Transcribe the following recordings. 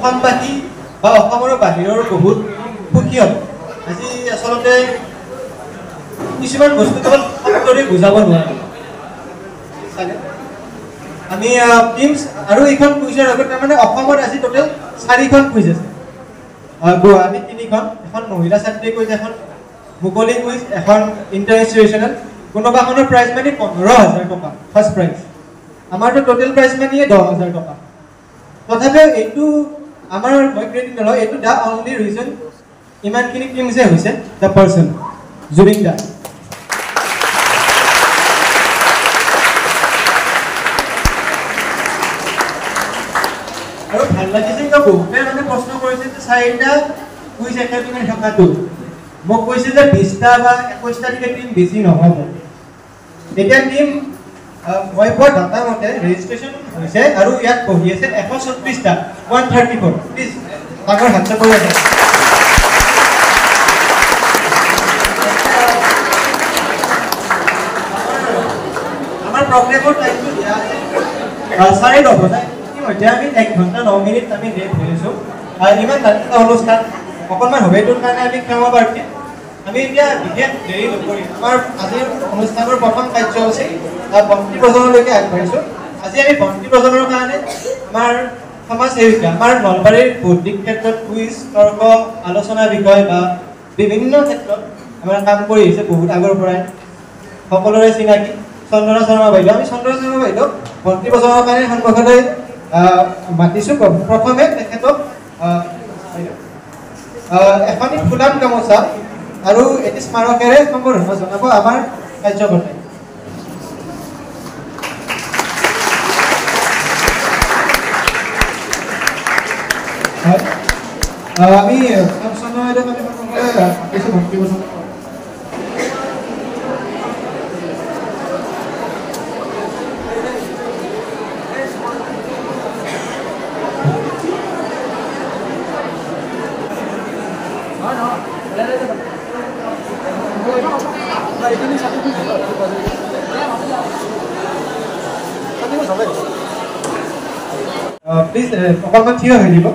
অসমবাসী বা অসমৰ বাহিৰৰ বহুত সুখী হ'ব। আজি আচলতে কিছুমান বস্তু কেৱল শব্দৰে বুজাব নোৱাৰে। আমি টিমছ আৰু এইখন কুইজৰ আগত তাৰমানে অসমত আজি টোটেল 4খন কুইজ আছে। গুৱাহাটীত 3খন, এখন মহিলা ছাত্ৰী কুইজ, এখন মুকলি কুইজ, এখন ইণ্টাৰনেশ্যনেল। কোনোবাখনৰ প্ৰাইজ মানি 15,000 টকা ফাৰ্ষ্ট প্ৰাইজ। আমাৰতো টোটেল প্ৰাইজ মানিয়ে 10,000 টকা। তথাপিও এইটো আমাৰ মই ক্ৰেডিট নলওঁ, এইটো দ্য অনলি ৰিজন ইমানখিনি টিম যে হৈছে দ্য পাৰ্চন জুবিন দা। আৰু ভাল লাগিছে কিয় বহুতে মানে প্ৰশ্ন কৰিছে যে 4টা কুইজ একাডেমী থকাটো মোক কৈছে যে 20টা বা 21টা টিম বেছি নহ'ব। এতিয়া টিম মই পোৱা ডাটা মতে ৰেজিষ্ট্ৰেশ্যন হৈছে আৰু ইয়াত বহি আছে 134টা 134। প্লিজ ডাঙৰ হাত চাপৰি আছে। আমাৰ প্ৰগ্ৰেমৰ টাইমটো দিয়া আছে 9:30 বজাত। ইতিমধ্যে আমি 1 ঘণ্টা 9 মিনিট আমি লেট হৈ আছোঁ। ইমান ডাঙৰ অনুষ্ঠান অকণমান হবেটোৰ কাৰণে আমি ক্ষমা প্ৰাৰ্থী। আমি এতিয়া বিশেষ দেৰি নকৰিম। আমাৰ আজিৰ অনুষ্ঠানৰ প্ৰথম কাৰ্যসূচী বন্তি প্ৰজনলৈকে আগবাঢ়িছোঁ। আজি আমি বন্তি প্ৰজনৰ কাৰণে আমাৰ সমাজ সেৱিকা, আমাৰ নলবাৰীৰ বৌদ্ধিক ক্ষেত্ৰত কুইজ, তৰ্ক, আলোচনা বিষয় বা বিভিন্ন ক্ষেত্ৰত আমাৰ কাম কৰি আহিছে বহুত আগৰ পৰাই, সকলোৰে চিনাকি চন্দনা শৰ্মা বাইদেউ। আমি চন্দনা শৰ্মা বাইদেউ বন্তি প্ৰজনৰ কাৰণে সন্মুখলৈ মাতিছোঁ। প্ৰথমে তেখেতক এখনি ফুলাম গামোচা আৰু এটি স্মাৰকেৰে সম্বৰ্ধনা জনাব আমাৰ কাৰ্যকৰ্তাই। আমি চন্দনা বাইদেউক আমি প্ৰথমে মাতিছোঁ বন্তি প্ৰজন। প্লিজ অকণমান থিয় হৈ দিব।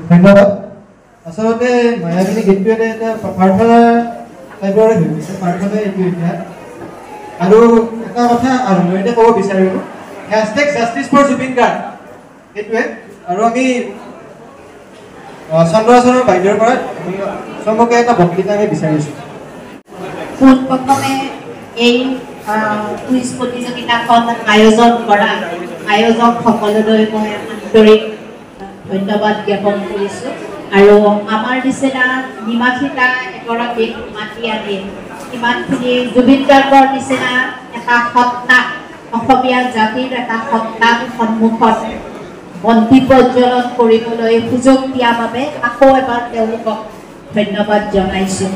ধন্যবাদ। আচলতে মায়াবিনী গীতটো এটা প্ৰাৰ্থনা টাইপৰে হৈ গৈছে। প্ৰাৰ্থনা এইটো এতিয়া আৰু এটা কথা আৰম্ভণিতে ক'ব বিচাৰিলোঁ, #জাষ্টিছ ফৰ জুবিন গাৰ্গ সেইটোৱে। আৰু আমি চন্দনা শৰ্মা বাইদেউৰ পৰা চমুকৈ এটা বক্তৃতা আমি বিচাৰিছোঁ। পোনপ্ৰথমে এই কুইজ প্ৰতিযোগিতাখন আয়োজন কৰা আয়োজকসকললৈ মই আন্তৰিক ধন্যবাদ জ্ঞাপন কৰিছোঁ। আৰু আমাৰ নিচিনা নিমাখিতা এগৰাকীক মাতি আনি ইমানখিনি জুবিন গাৰ্গৰ নিচিনা এটা সত্তাক, অসমীয়া জাতিৰ এটা সত্তাক সন্মুখত বন্তি প্ৰজ্বলন কৰিবলৈ সুযোগ দিয়া বাবে আকৌ এবাৰ তেওঁলোকক ধন্যবাদ জনাইছোঁ।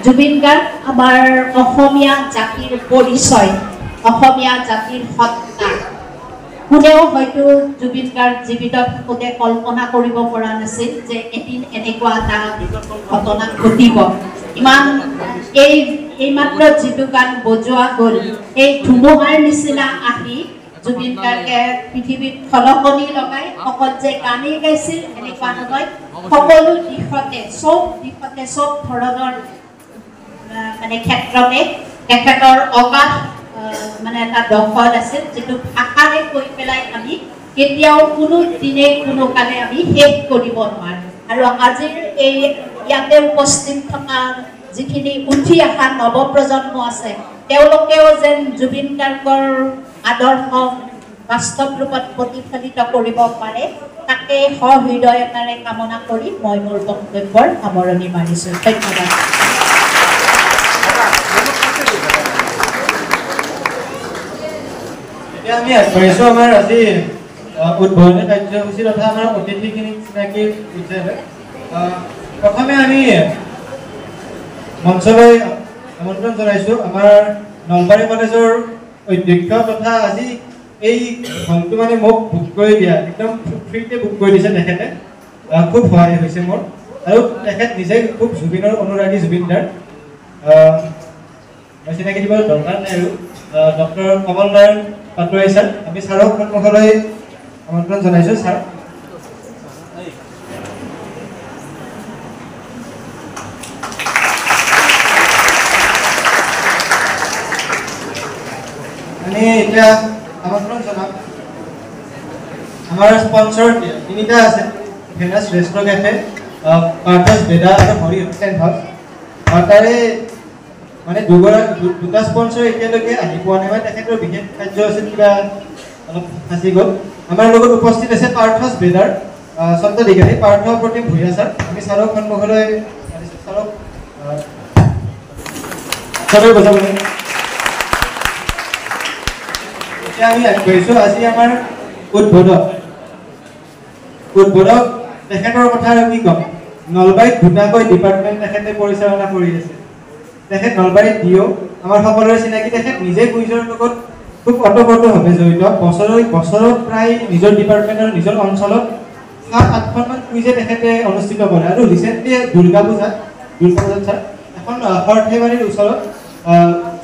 জুবিন গাৰ্গ আমাৰ অসমীয়া জাতিৰ পৰিচয়, অসমীয়া জাতিৰ সত্তা। কোনেও হয়তো জুবিন গাৰ্গ জীৱিত থাকোঁতে কল্পনা কৰিব পৰা নাছিল যে এদিন এনেকুৱা এটা ঘটনা ঘটিব। এইমাত্ৰ যিটো গান বজোৱা গ'ল, এই ধুমুহাৰ নিচিনা আহি জুবিন গাৰ্গে পৃথিৱীত খলকনি লগাই অকল যে গানেই গাইছিল এনেকুৱা নহয়, সকলো দিশতে চব ধৰণৰ মানে ক্ষেত্ৰতে তেখেতৰ অগাধ মানে এটা দখল আছিল, যিটো ভাষাৰে কৈ পেলাই আমি কেতিয়াও কোনো দিনে কোনো কালে আমি শেষ কৰিব নোৱাৰোঁ। আৰু আজিৰ এই ইয়াতে উপস্থিত থকা যিখিনি উঠি অহা নৱপ্ৰজন্ম আছে, তেওঁলোকেও যেন জুবিন গাৰ্গৰ আদৰ্শ বাস্তৱ ৰূপত প্ৰতিফলিত কৰিব পাৰে, তাকে সহৃদয়তাৰে কামনা কৰি মই মোৰ বক্তব্যৰ সামৰণি মাৰিছোঁ। ধন্যবাদ। এতিয়া আমি আগবাঢ়িছোঁ আমাৰ আজি উদ্বোধনী কাৰ্যসূচী তথা আমাৰ অতিথিখিনিক চিনাকি হিচাপে। প্ৰথমে আমি মঞ্চলৈ আমন্ত্ৰণ জনাইছোঁ আমাৰ নলবাৰী কলেজৰ অধ্যক্ষ তথা আজি এই হলটো মানে মোক বুক কৰি দিয়া, একদম ফ্ৰীতে বুক কৰি দিছে তেখেতে। খুব সহায় হৈছে মোৰ। আৰু তেখেত নিজে খুব জুবিনৰ অনুৰাগী জুবিনদাৰ। চিনাকি দিব দৰকাৰ নাই আৰু ডক্টৰ কমল নাৰায়ণ পাটোৱাৰী ছাৰ আমি ছাৰক সন্মুখলৈ আমন্ত্ৰণ জনাইছোঁ ছাৰ আমি এতিয়া আমন্ত্ৰণ জনাম আমাৰ স্পন্সৰ তিনিটা আছে ফেমাছ ৰেষ্টুৰেণ্ট কেফে পাৰ্থছ বেদা আৰু হৰিহৰ টেণ্ট হাউচ তাৰে মানে দুটা স্পন্সৰ এতিয়ালৈকে আহি পোৱা নাই মানে তেখেতৰ বিশেষ কাৰ্য আছিল কিবা অলপ ফাঁচি গ'ল আমাৰ লগত উপস্থিত আছে পাৰ্থছ বেদাৰ স্বত্বাধিকাৰী পাৰ্থ প্ৰতিম ভূঞা ছাৰ আমি ছাৰক সন্মুখলৈ ছাৰক চবেই বজাবলৈ এতিয়া আমি আগবাঢ়িছোঁ আজি আমাৰ উদ্বোধক তেখেতৰ কথা আৰু কি ক'ম নলবাৰীত দুটাকৈ ডিপাৰ্টমেণ্ট তেখেতে পৰিচালনা কৰি আছে তেখেত নলবাৰীত দিও আমাৰ সকলোৰে চিনাকি তেখেত নিজে কুইজৰ লগত খুব অতপ্ৰতভাৱে জড়িত বছৰত প্ৰায় নিজৰ ডিপাৰ্টমেণ্টৰ নিজৰ অঞ্চলত 7-8খনমান কুইজে তেখেতে অনুষ্ঠিত কৰে আৰু ৰিচেণ্টলি দুৰ্গা পূজাত ছাৰ এখন সৰ্থেবাৰীৰ ওচৰত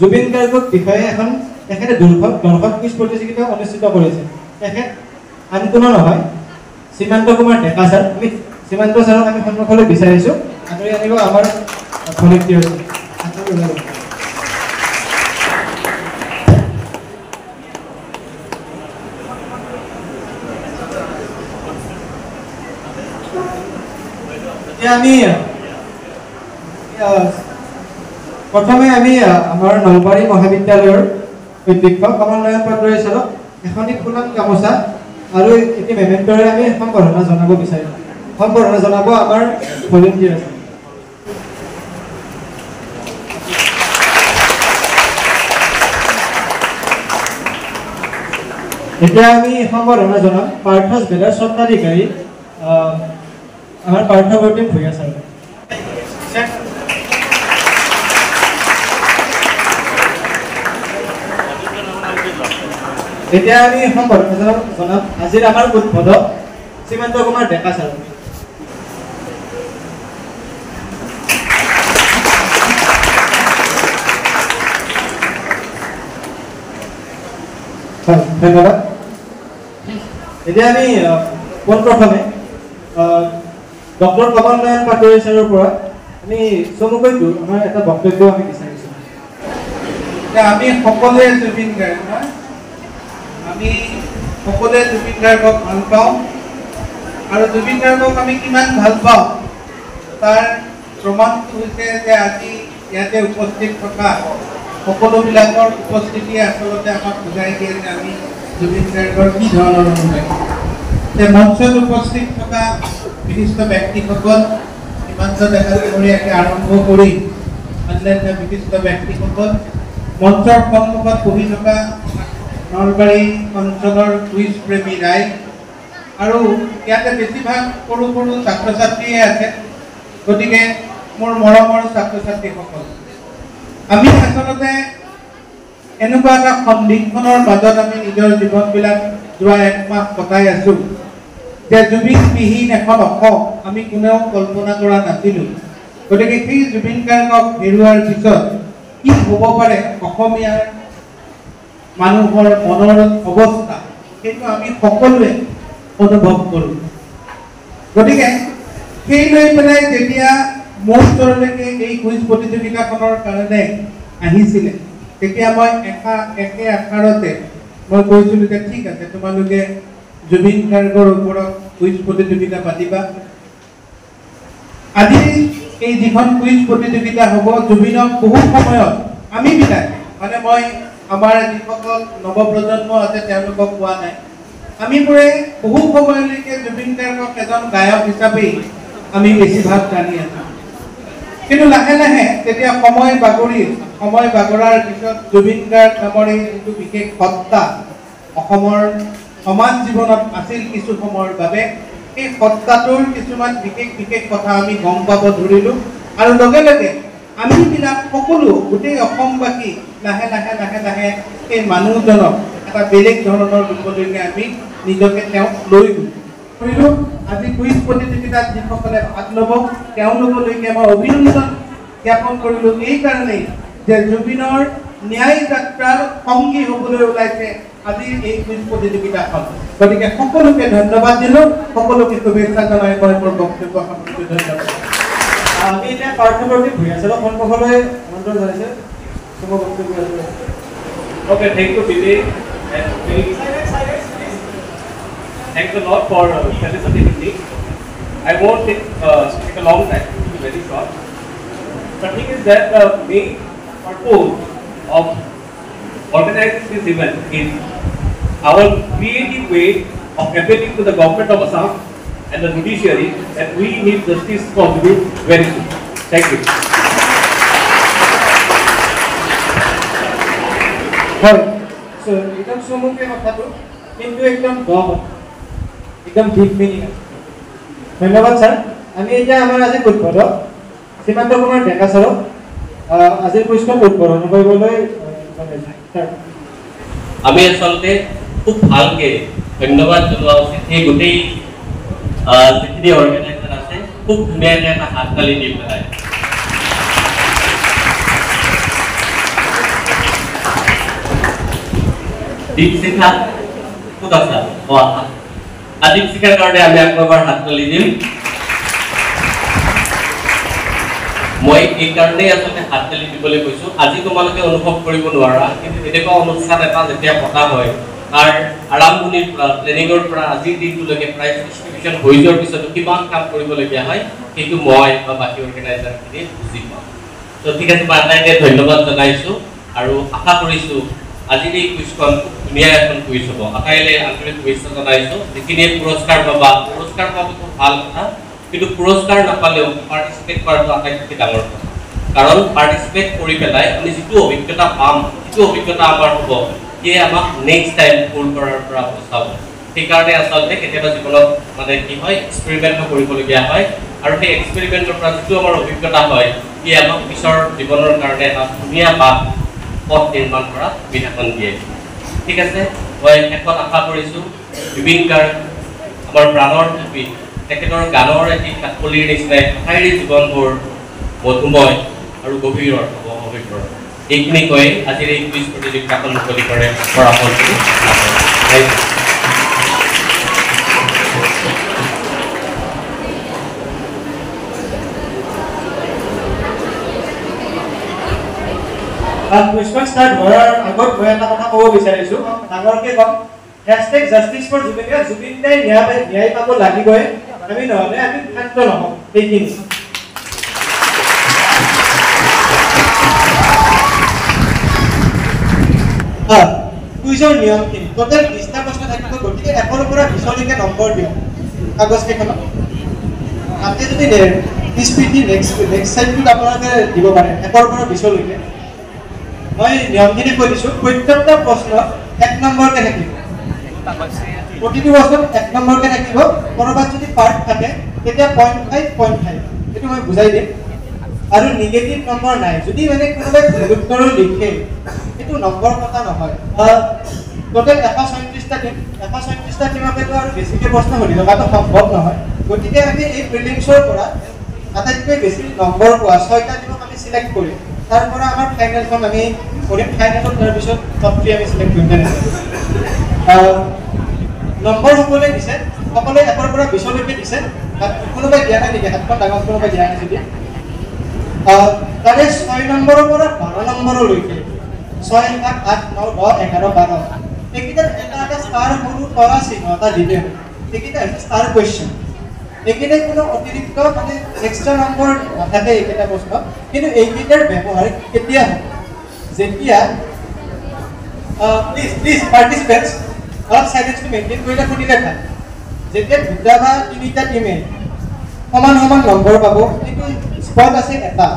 জুবিন গাৰ্গৰ বিষয়ে এখন তেখেতে দৰ্শক কুইজ প্ৰতিযোগিতা অনুষ্ঠিত কৰিছে তেখেত আন কোনো নহয় শ্ৰীমন্ত কুমাৰ ডেকা ছাৰ আমি শ্ৰীমন্ত ছাৰক আমি সন্মুখলৈ বিচাৰিছোঁ আদৰি আনিব আমাৰ ভলেণ্টিয়াৰ আমি প্ৰথমে আমি আমাৰ নলবাৰী মহাবিদ্যালয়ৰ অধ্যক্ষ কমল নাৰায়ণ পাটোৱাৰী ছাৰক এখনি ফুলাম গামোচা আৰু এটি মেমেণ্টৰে আমি সম্বৰ্ধনা জনাব বিচাৰিম সম্বৰ্ধনা জনাব আমাৰ ভলেণ্টিয়াৰ আছে এতিয়া আমি সম্বৰ্ধনা জনাম পাৰ্থছ বেদাৰ স্বত্বাধিকাৰী আমাৰ পাৰ্থ প্ৰতিম ভূঞা ছাৰ এতিয়া আমি সম্বৰ্ধনা জনাম আজিৰ আমাৰ উদ্বোধক শ্ৰীমন্ত কুমাৰ ডেকা ছাৰ ধন্যবাদ এতিয়া আমি পোনপ্ৰথমে ডক্টৰ কমল নাৰায়ণ পাটোৱাৰী ছাৰৰ পৰা আমি চমুকৈ আমাৰ এটা বক্তব্য আমি বিচাৰিছোঁ আমি সকলোৱে জুবিন গাৰ্গ আমি সকলোৱে জুবিন গাৰ্গক ভাল পাওঁ আৰু জুবিন গাৰ্গক আমি কিমান ভাল পাওঁ তাৰ প্ৰমাণটো হৈছে যে আজি ইয়াতে উপস্থিত থকা সকলোবিলাকৰ উপস্থিতিয়ে আচলতে আমাক বুজাই দিয়ে যে আমি জুবিন গাৰ্গৰ কি ধৰণৰ অনুভৱ মঞ্চত উপস্থিত থকা বিশিষ্ট ব্যক্তিসকল সীমান্ত ডেকাঘৰীয়াকে আৰম্ভ কৰি অন্যান্য বিশিষ্ট ব্যক্তিসকল মঞ্চৰ সন্মুখত বহি থকা নলবাৰী অঞ্চলৰ কুইজ প্ৰেমী ৰাইজ আৰু ইয়াতে বেছিভাগ সৰু সৰু ছাত্ৰ ছাত্ৰীয়ে আছে গতিকে মোৰ মৰমৰ ছাত্ৰ ছাত্ৰীসকল আমি আচলতে এনেকুৱা এটা সন্ধিক্ষণৰ মাজত আমি নিজৰ জীৱনবিলাক যোৱা 1 মাহ কটাই আছো যে জুবিনবিহীন এখন অসম আমি কোনেও কল্পনা কৰা নাছিলোঁ গতিকে সেই জুবিন গাৰ্গক হেৰুৱাৰ পিছত কি হ'ব পাৰে অসমীয়াৰ মানুহৰ মনৰ অৱস্থা সেইটো আমি সকলোৱে অনুভৱ কৰোঁ গতিকে সেই লৈ পেলাই যেতিয়া মোৰ ওচৰলৈকে এই কুইজ প্ৰতিযোগিতাখনৰ কাৰণে আহিছিলে তেতিয়া মই একে আকাৰতে মই কৈছিলোঁ যে ঠিক আছে তোমালোকে জুবিন গাৰ্গৰ ওপৰত কুইজ প্ৰতিযোগিতা পাতিবা আজি এই যিখন কুইজ প্ৰতিযোগিতা হ'ব জুবিনক বহু সময়ত আমি বিলাক মানে মই আমাৰ যিসকল নৱপ্ৰজন্ম আছে তেওঁলোকক কোৱা নাই আমিবোৰে বহু সময়লৈকে জুবিন গাৰ্গক এজন গায়ক হিচাপেই আমি বেছিভাগ জানি আছো কিন্তু লাহে লাহে যেতিয়া সময় বাগৰাৰ পিছত জুবিন গাৰ্গ নামৰ এই যিটো বিশেষ সত্তা অসমৰ সমাজ জীৱনত আছিল কিছু সময়ৰ বাবে এই সত্তাটোৰ কিছুমান বিশেষ কথা আমি গম পাব ধৰিলোঁ আৰু লগে লগে আমিবিলাক সকলো গোটেই অসমবাসী লাহে লাহে এই মানুহজনক এটা বেলেগ ধৰণৰ ৰূপলৈকে আমি নিজকে তেওঁক লৈ কৰিলোঁ আজি কুইজ প্ৰতিযোগিতাত যিসকলে ভাগ ল'ব তেওঁলোকলৈকে মই অভিনন্দন জ্ঞাপন কৰিলোঁ এইকাৰণেই যে জুবিনৰ ন্যায় যাত্ৰাৰ সংগী হ'বলৈ ওলাইছে আজি এই কুইজ প্ৰতিযোগিতাখন। গতিকে সকলোকে ধন্যবাদ দিলোঁ, সকলোকে শুভেচ্ছা জনাই মই মোৰ বক্তব্য সামৰিছোঁ। ধন্যবাদ। আমি এতিয়া পাৰ্থপ্ৰতীক ভূঞাচাৰক সন্মুখলৈ আমন্ত্ৰণ জনাইছোঁ। তোমাৰ বক্তব্য আছে। Okay, thank you, Billy. And thanks a lot for facilitating me. I won't take a long time, it will be very short. The thing is that the main purpose of organizing this event is our creative way of appealing to the government of Assam and the judiciary that we need justice for the youth very soon. Thank you. হয়, so একদম চমুকে কথাটো কিন্তু একদম দম একদম deep meaning আছে। ধন্যবাদ sir. আমি এতিয়া আমাৰ আজি উদ্বোধক সীমান্ত কুমাৰ ডেকা ছাৰক আজিৰ কুইজখন উদ্বোধন কৰিবলৈ আমি আচলতে খুব ভালকে ধন্যবাদ জনোৱা উচিত সেই গোটেই যিখিনি অৰ্গেনাইজাৰ আছে খুব ধুনীয়াকৈ এটা হাত তালি দি পেলাই দীপশিখা ক'ত আছা? দীপশিখাৰ কাৰণে আমি আকৌ এবাৰ হাত তালি দিম। মই এই কাৰণেই আচলতে হাত তালি দিবলৈ কৈছোঁ, আজি তোমালোকে অনুভৱ কৰিব নোৱাৰা কিন্তু এনেকুৱা অনুষ্ঠান এটা যেতিয়া পতা হয় তাৰ আৰম্ভণিৰ পৰা প্লেনিঙৰ পৰা আজিৰ দিনটোলৈকে প্ৰায় ডিষ্ট্ৰিবিউশ্যন হৈ যোৱাৰ পিছতো কিমান কাম কৰিবলগীয়া হয় সেইটো মই বা বাকী অৰ্গেনাইজাৰখিনিয়ে বুজি পাওঁ। তো ঠিক আছে, মই আটাইকে ধন্যবাদ জনাইছোঁ আৰু আশা কৰিছোঁ আজিৰ এই কুইজখন ধুনীয়া এখন কুইজ হ'ব। আটাইলৈ আন্তৰিক শুভেচ্ছা জনাইছোঁ। যিখিনিয়ে পুৰস্কাৰ পাবা, পুৰস্কাৰ পোৱাটো খুব ভাল কথা, কিন্তু পুৰস্কাৰ নাপালেও পাৰ্টিচিপেট কৰাটো আটাইতকৈ ডাঙৰ কথা। কাৰণ পাৰ্টিচিপেট কৰি পেলাই আমি যিটো অভিজ্ঞতা পাম, যিটো অভিজ্ঞতা আমাৰ হ'ব সেয়ে আমাক নেক্সট টাইম ভুল কৰাৰ পৰা বচাব। সেইকাৰণে আচলতে কেতিয়াবা জীৱনত মানে কি হয় এক্সপেৰিমেণ্টো কৰিবলগীয়া হয় আৰু সেই এক্সপেৰিমেণ্টৰ পৰা যিটো আমাৰ অভিজ্ঞতা হয় সেয়ে আমাক পিছৰ জীৱনৰ কাৰণে এটা ধুনীয়া পথ নিৰ্মাণ কৰা সুবিধাখন দিয়ে। ঠিক আছে, মই শেষত আশা কৰিছোঁ জুবিন গাৰ্গ আমাৰ প্ৰাণৰ শিল্পী, তেখেতৰ গানৰ এটি কাকলিৰ নিচিনাই শাৰীৰিক জীৱনবোৰ মধুময় আৰু গভীৰ অৰ্থ। এইখিনি কৈ আজিৰ এই কুইজ প্ৰতিযোগিতাখন মুকলি কৰে পৰামৰ্শ। কুইজখন ষ্টাৰ্ট হোৱাৰ আগত মই এটা কথা ক'ব বিচাৰিছোঁ, ডাঙৰকৈ ক'ম। #Justice for Jubin Garg, Zubeen দাই ন্যায় পাব লাগিবই, আমি নহ'লে আমি শান্ত নহ'ম। সেইখিনি কুইজৰ নিয়মখিনি টোটেল 20টা প্ৰশ্ন থাকিব। গতিকে 1ৰ পৰা 20লৈকে নম্বৰ দিওঁ কাগজকেইখনত। তাতে যদি স্পীডি নেক্সট চাইডটোত আপোনালোকে দিব পাৰে 1ৰ পৰা 20লৈকে। মই নিয়মখিনি কৈ দিছোঁ। প্ৰত্যেকটা প্ৰশ্ন 1 নম্বৰকৈ থাকিব। প্ৰতিটো প্ৰশ্নত 1 নম্বৰকৈ থাকিব। ক'ৰবাত যদি পাৰ্ট থাকে তেতিয়া 0.5 এইটো মই বুজাই দিম। আৰু নিগেটিভ নম্বৰ নাই। যদি মানে কোনোবাই উত্তৰো লিখে সেইটো নম্বৰ কথা নহয়। টোটেল 134টা টিম, 134টা টিমকেতো আৰু বেছিকৈ প্ৰশ্ন সুধি থকাটো সম্ভৱ নহয়। গতিকে আমি এই প্ৰিলিমছৰ পৰা আটাইতকৈ বেছি নম্বৰ পোৱা 6টা টিমক আমি চিলেক্ট কৰিম। তাৰ পৰা আমাৰ ফাইনেলখন আমি কৰিম। ফাইনেলত তাৰপিছত টপ 3 আমি চিলেক্ট কৰিম। নম্বৰ সকলোৱে দিছে, সকলোৱে 1ৰ পৰা 20লৈকে দিছে। কোনোবাই দিয়া নাই নেকি? হাতখন ডাঙৰ কোনোবাই দিয়া নাই যদি। তাৰে 6 নম্বৰৰ পৰা 12 নম্বৰলৈকে 6, 7, 8, 9, 10, 11, 12 এইকেইটাত এটা এটা ষ্টাৰ সৰু তৰা চিহ্ন এটা দিলে হয়। এইকেইটা হৈছে ষ্টাৰ কুৱেশ্যন। এইকেইটাই কোনো অতিৰিক্ত মানে এক্সট্ৰা নম্বৰ নাথাকে এইকেইটা প্ৰশ্ন। কিন্তু এইকেইটাৰ ব্যৱহাৰ কেতিয়া হ'ব? যেতিয়া প্লিজ পাৰ্টিচিপেণ্টছ অলপ চাইলেঞ্চটো মেইনটেইন কৰিলে শুনিলে ভাল। যেতিয়া 2টা বা 3টা টিমে সমান নম্বৰ পাব কিন্তু স্পট আছে এটা,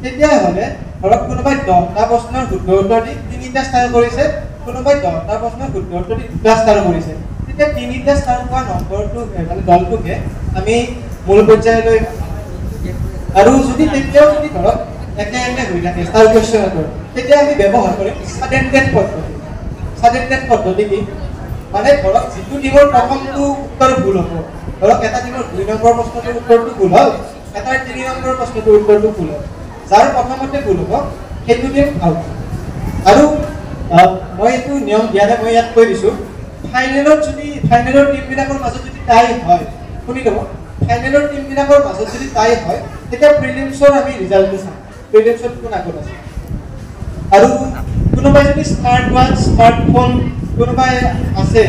তেতিয়াহ'লে ধৰক কোনোবাই 10টা প্ৰশ্নৰ শুদ্ধ উত্তৰ দি 3টা ষ্টাৰ কৰিছে, কোনোবাই 10টা প্ৰশ্নৰ শুদ্ধ উত্তৰ দি 2টা ষ্টাৰ কৰিছে। তেতিয়া 3টা ষ্টাৰ পোৱা নম্বৰটো মানে দলটোকে আমি মূল পৰ্যায়লৈ। আৰু যদি তেতিয়াও যদি ধৰক একে হৈ থাকে ষ্টাৰ কুৱেশ্যনটো, তেতিয়া আমি ব্যৱহাৰ কৰিম ছাডেন ডেথ পদ্ধতি। ছাডেন ডেথ পদ্ধতি কি? মানে ধৰক যিটো টিমৰ প্ৰথমটো উত্তৰ ভুল হ'ব, ধৰক এটা টিমৰ 2 নম্বৰ প্ৰশ্নটোৰ উত্তৰটো ভুল হ'ল, এটাৰ 3 নম্বৰ প্ৰশ্নটোৰ উত্তৰটো ভুল হ'ল, যাৰ প্ৰথমতে ভুল হ'ব সেইটো টিম আউট আৰু মই এইটো নিয়ম দিয়াতে মই ইয়াত কৈ দিছোঁ ফাইনেলৰ টিমবিলাকৰ মাজত যদি টাই হয় শুনি ল'ব ফাইনেলৰ টিমবিলাকৰ মাজত যদি টাই হয় তেতিয়া প্ৰিলিমছৰ আমি ৰিজাল্টটো চাম প্ৰিলিমছত কোন আগত আছে আৰু কোনোবাই যদি স্মাৰ্ট ৱাচ স্মাৰ্টফোন কোনোবাই আছে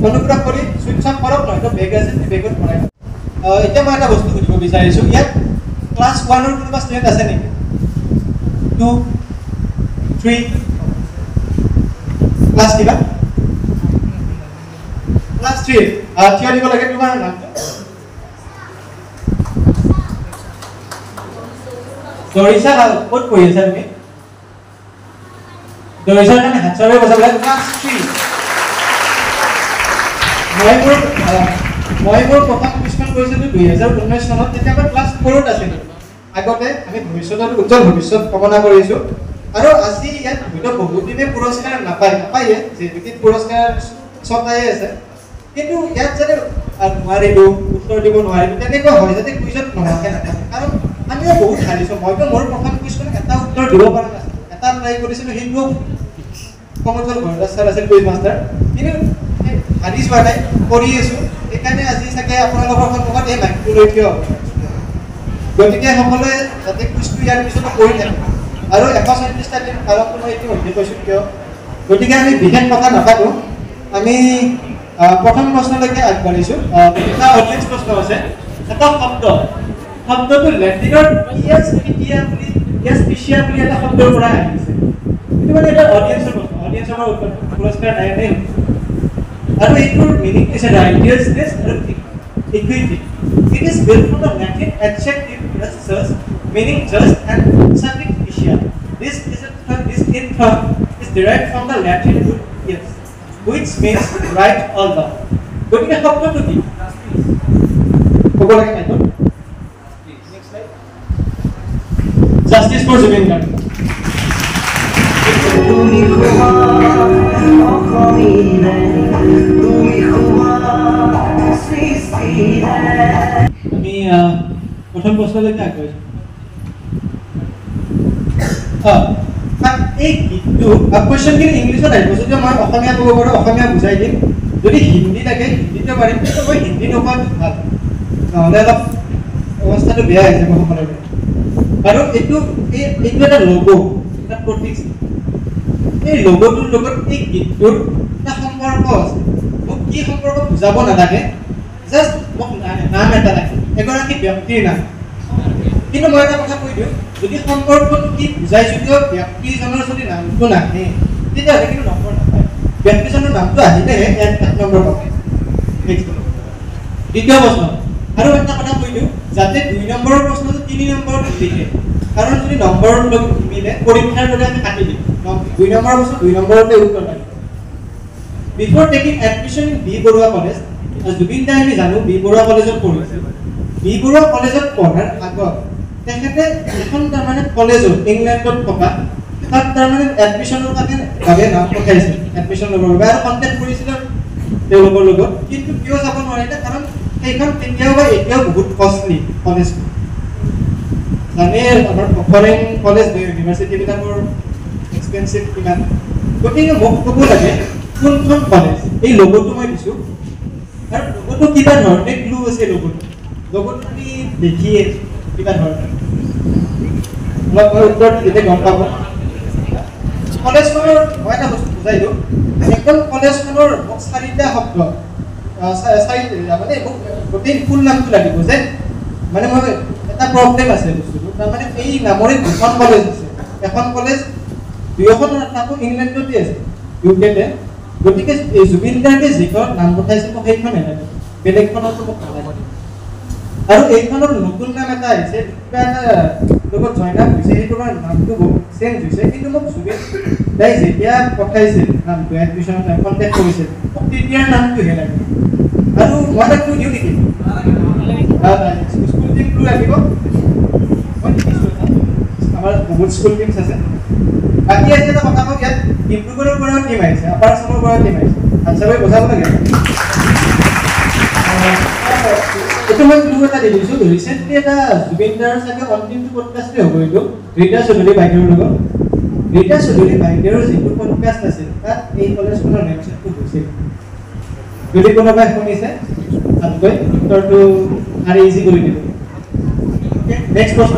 অনুগ্ৰহ কৰি চুইচ অফ কৰক নহয়তো বেগ আছে বেগত ভৰাই এতিয়া মই এটা বস্তু সুধিব বিচাৰিছোঁ ইয়াত ক্লাছ 1ৰ কোনোবা ষ্টুডেণ্ট আছে নেকি 2 3 ক্লাছ কিবা ক্লাছ 3 থিয় দিব লাগে তোমাৰ নামটো দৰিছা ক'ত পঢ়ি আছা তুমি দৰিছাৰ কাৰণে হাত চাৰে বজাব লাগে ক্লাছ 3 মই মোৰ প্ৰথম কুইজখন কৰিছিলোঁ 2019 চনত তেতিয়া মই ক্লাছ 4ত আছিলোঁ আগতে আমি ভৱিষ্যতৰ উজ্জ্বল ভৱিষ্যত কামনা কৰিছোঁ আৰু আজি ইয়াত হয়তো বহুত দিনে পুৰস্কাৰ নাপায়ে যিহেতু পুৰস্কাৰ চতাই আছে কিন্তু ইয়াত যাতে নোৱাৰিলোঁ উত্তৰ দিব নোৱাৰিলোঁ তেনেকুৱা হয় যাতে কুইজত নোহোৱাকৈ নাথাকে কাৰণ আমিও বহুত হাৰিছোঁ মইতো মোৰ প্ৰথম কুইজখন এটা উত্তৰ দিব পৰা নাছিলোঁ এটা ট্ৰাই কৰিছিলোঁ সেইটোও কমজল ভৰদাস ছাৰ আছিল কুইজ মাষ্টাৰ কিন্তু হাৰি যোৱা নাই কৰি আছোঁ সেইকাৰণে আজি চাগে আপোনালোকৰ সন্মুখত এই মাইকটো লৈ থিয় হ'ব গতিকে সকলোৱে যাতে কুইজটো ইয়াৰ পিছতো কৰি থাকে আৰু 134টা টিম কাৰণটো মই ইতিমধ্যে কৈছোঁ কিয় গতিকে আমি বিশেষ কথা নাপাতোঁ আমি প্ৰথম প্ৰশ্নলৈকে আগবাঢ়িছোঁ এটা অডিয়েঞ্চ প্ৰশ্ন আছে এটা শব্দটো লেটিনৰ পিচিয়া বুলি এটা শব্দৰ পৰা আহিছে এইটো মানে এটা অডিয়েঞ্চৰ প্ৰশ্ন অডিয়েঞ্চৰ পুৰস্কাৰ নাই নাই আৰু এইটোৰ মিনিং হৈছে ৰাইটিয়াছনেছ আৰু equity It is built from the Latin adjective just meaning just and suffix "itia." This term is derived from the Latin root "ius," which means right or wrong. গতিকে শব্দটো কি ক'ব লাগে নাই next slide justice for Zubeen Garg আমি প্ৰথম প্ৰশ্নলৈকে আগবাঢ়িছোঁ এই গীতটো কুৱেশ্যনখিনি ইংলিছত আহিব যদিও মই অসমীয়া ক'ব পাৰোঁ অসমীয়া বুজাই দিম যদি হিন্দী লাগে হিন্দীটো পাৰিম কিন্তু মই হিন্দী নোকোৱাটো ভাল নহ'লে অলপ অৱস্থাটো বেয়া হৈ যাব সকলোৰে আৰু এইটো এটা লগো এটা প্ৰতীক এই লগোটোৰ লগত এই গীতটোৰ এটা সম্পৰ্ক আছে মোক কি সম্পৰ্ক বুজাব নালাগে জাষ্ট মোক নাম এটা লাগে এগৰাকী ব্যক্তিৰ নাম কিন্তু মই এটা কথা কৈ দিওঁ যদি সম্পৰ্কটো কি বুজাই যদিও ব্যক্তিজনৰ যদি নামটো নাহে তেতিয়াহ'লে কিন্তু নম্বৰ নাপায় ব্যক্তিজনৰ নামটো আহিলেহে এক নম্বৰ পাব দ্বিতীয় প্ৰশ্ন আৰু এটা কথা কৈ দিওঁ যাতে 2 নম্বৰৰ প্ৰশ্নটো 3 নম্বৰত লিখে কাৰণ যদি নম্বৰৰ লগত মিলে পৰীক্ষাৰ দৰে আমি কাটি দিম 2 নম্বৰৰ প্ৰশ্ন 2 নম্বৰতে উত্তৰ পাই before taking admission in B Borooah college Zubeen দাই আমি জানো বি বৰুৱা কলেজত পঢ়িছিল বি বৰুৱা কলেজত পঢ়াৰ আগত তেখেতে এখন তাৰমানে কলেজত ইংলেণ্ডত থকা তাত তাৰমানে এডমিশ্যনৰ বাবে নাম পঠাইছিল এডমিশ্যন ল'বৰ বাবে আৰু কণ্টেক্ট কৰিছিল তেওঁলোকৰ লগত কিন্তু কিয় যাব নোৱাৰিলে কাৰণ সেইখন তেতিয়াও বা এতিয়াও বহুত কষ্টলি কলেজ জানে আমাৰ ফৰেইন কলেজ বা ইউনিভাৰ্চিটিবিলাকৰ এক্সপেঞ্চিভ কিমান গতিকে মোক ক'ব লাগে কোনখন কলেজ এই লগোটো মই দিছোঁ আৰু লগোটো কিবা ধৰণে ক্লু আছে লগোটো আমি দেখিয়ে কিবা ধৰণে অলপ মই উত্তৰ দিলে গম পাব কলেজখনৰ মই এটা বস্তু বুজাই দিওঁ একদম কলেজখনৰ মোক 4টা শব্দ মানে গোটেই ফুল নামটো লাগিব যে মানে মই এটা প্ৰব্লেম আছে বস্তুটো তাৰমানে এই নামৰে 2খন কলেজ আছে এখন কলেজ 2খন তাকো ইংলেণ্ডতে আছে ইউকেতে গতিকে এই জুবিন গাৰ্গে যিখন নাম পঠাইছে মোক সেইখন নালাগে বেলেগখনতো মোক নালাগে আৰু এইখনৰ নতুন নাম এটা আহিছে কিবা এটা লগত জইন আপ হৈছে সেইটো নামটো চেঞ্জ হৈছে কিন্তু মোক জুবিন দাই যেতিয়া পঠাইছিল নামটো এডমিশ্যন কণ্টেক্ট কৰিছিল মোক তেতিয়াৰ নামটোহে লাগে আৰু মই এটা কৈ দিওঁ নেকি স্কুল টিমটো লাগিব মই দেখিছোঁ আমাৰ বহুত স্কুল টিমছ আছে বাকী আছে এটা কথা কওঁ ইয়াত ডিব্ৰুগড়ৰ পৰাও টিম আহিছে আপাৰ আছামৰ পৰাও টিম আহিছে আনচাৰে বজাব লাগে এইটো মই ক্লু এটা দি দিছোঁ ৰিচেণ্টলি এটা জুবিন দাৰ চাগে অন্তিমটো পডকাষ্টে হ'ব এইটো ৰীতা চৌধুৰী বাইদেউৰ লগত ৰীতা চৌধুৰী বাইদেউৰ যিটো পডকাষ্ট আছিল তাত এই কলেজখনৰ মেনশ্যনটো হৈছিল যদি কোনোবাই শুনিছে আপোনালোকে উত্তৰটো আৰু ইজি কৰি দিব নেক্সট প্ৰশ্ন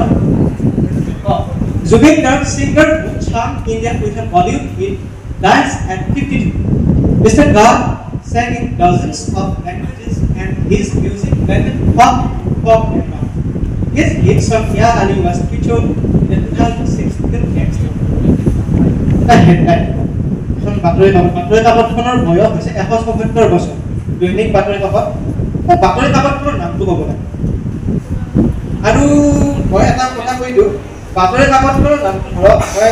Zubin Garg singer who charmed India with a Bollywood hit dies at 52. Mr. Garg sang in dozens of languages and his music blended pop, pop and rock. His hit song Ya Ali was featured in the 2006 film Next. The headline. এখন বাতৰি কাকতখনৰ বয়স হৈছে 177 বছৰ দৈনিক বাতৰি কাকতখনৰ নামটো ক'ব লাগে আৰু মই এটা কথা কৈ দিওঁ বাতৰি কাকতখনৰ নামটো ধৰক মই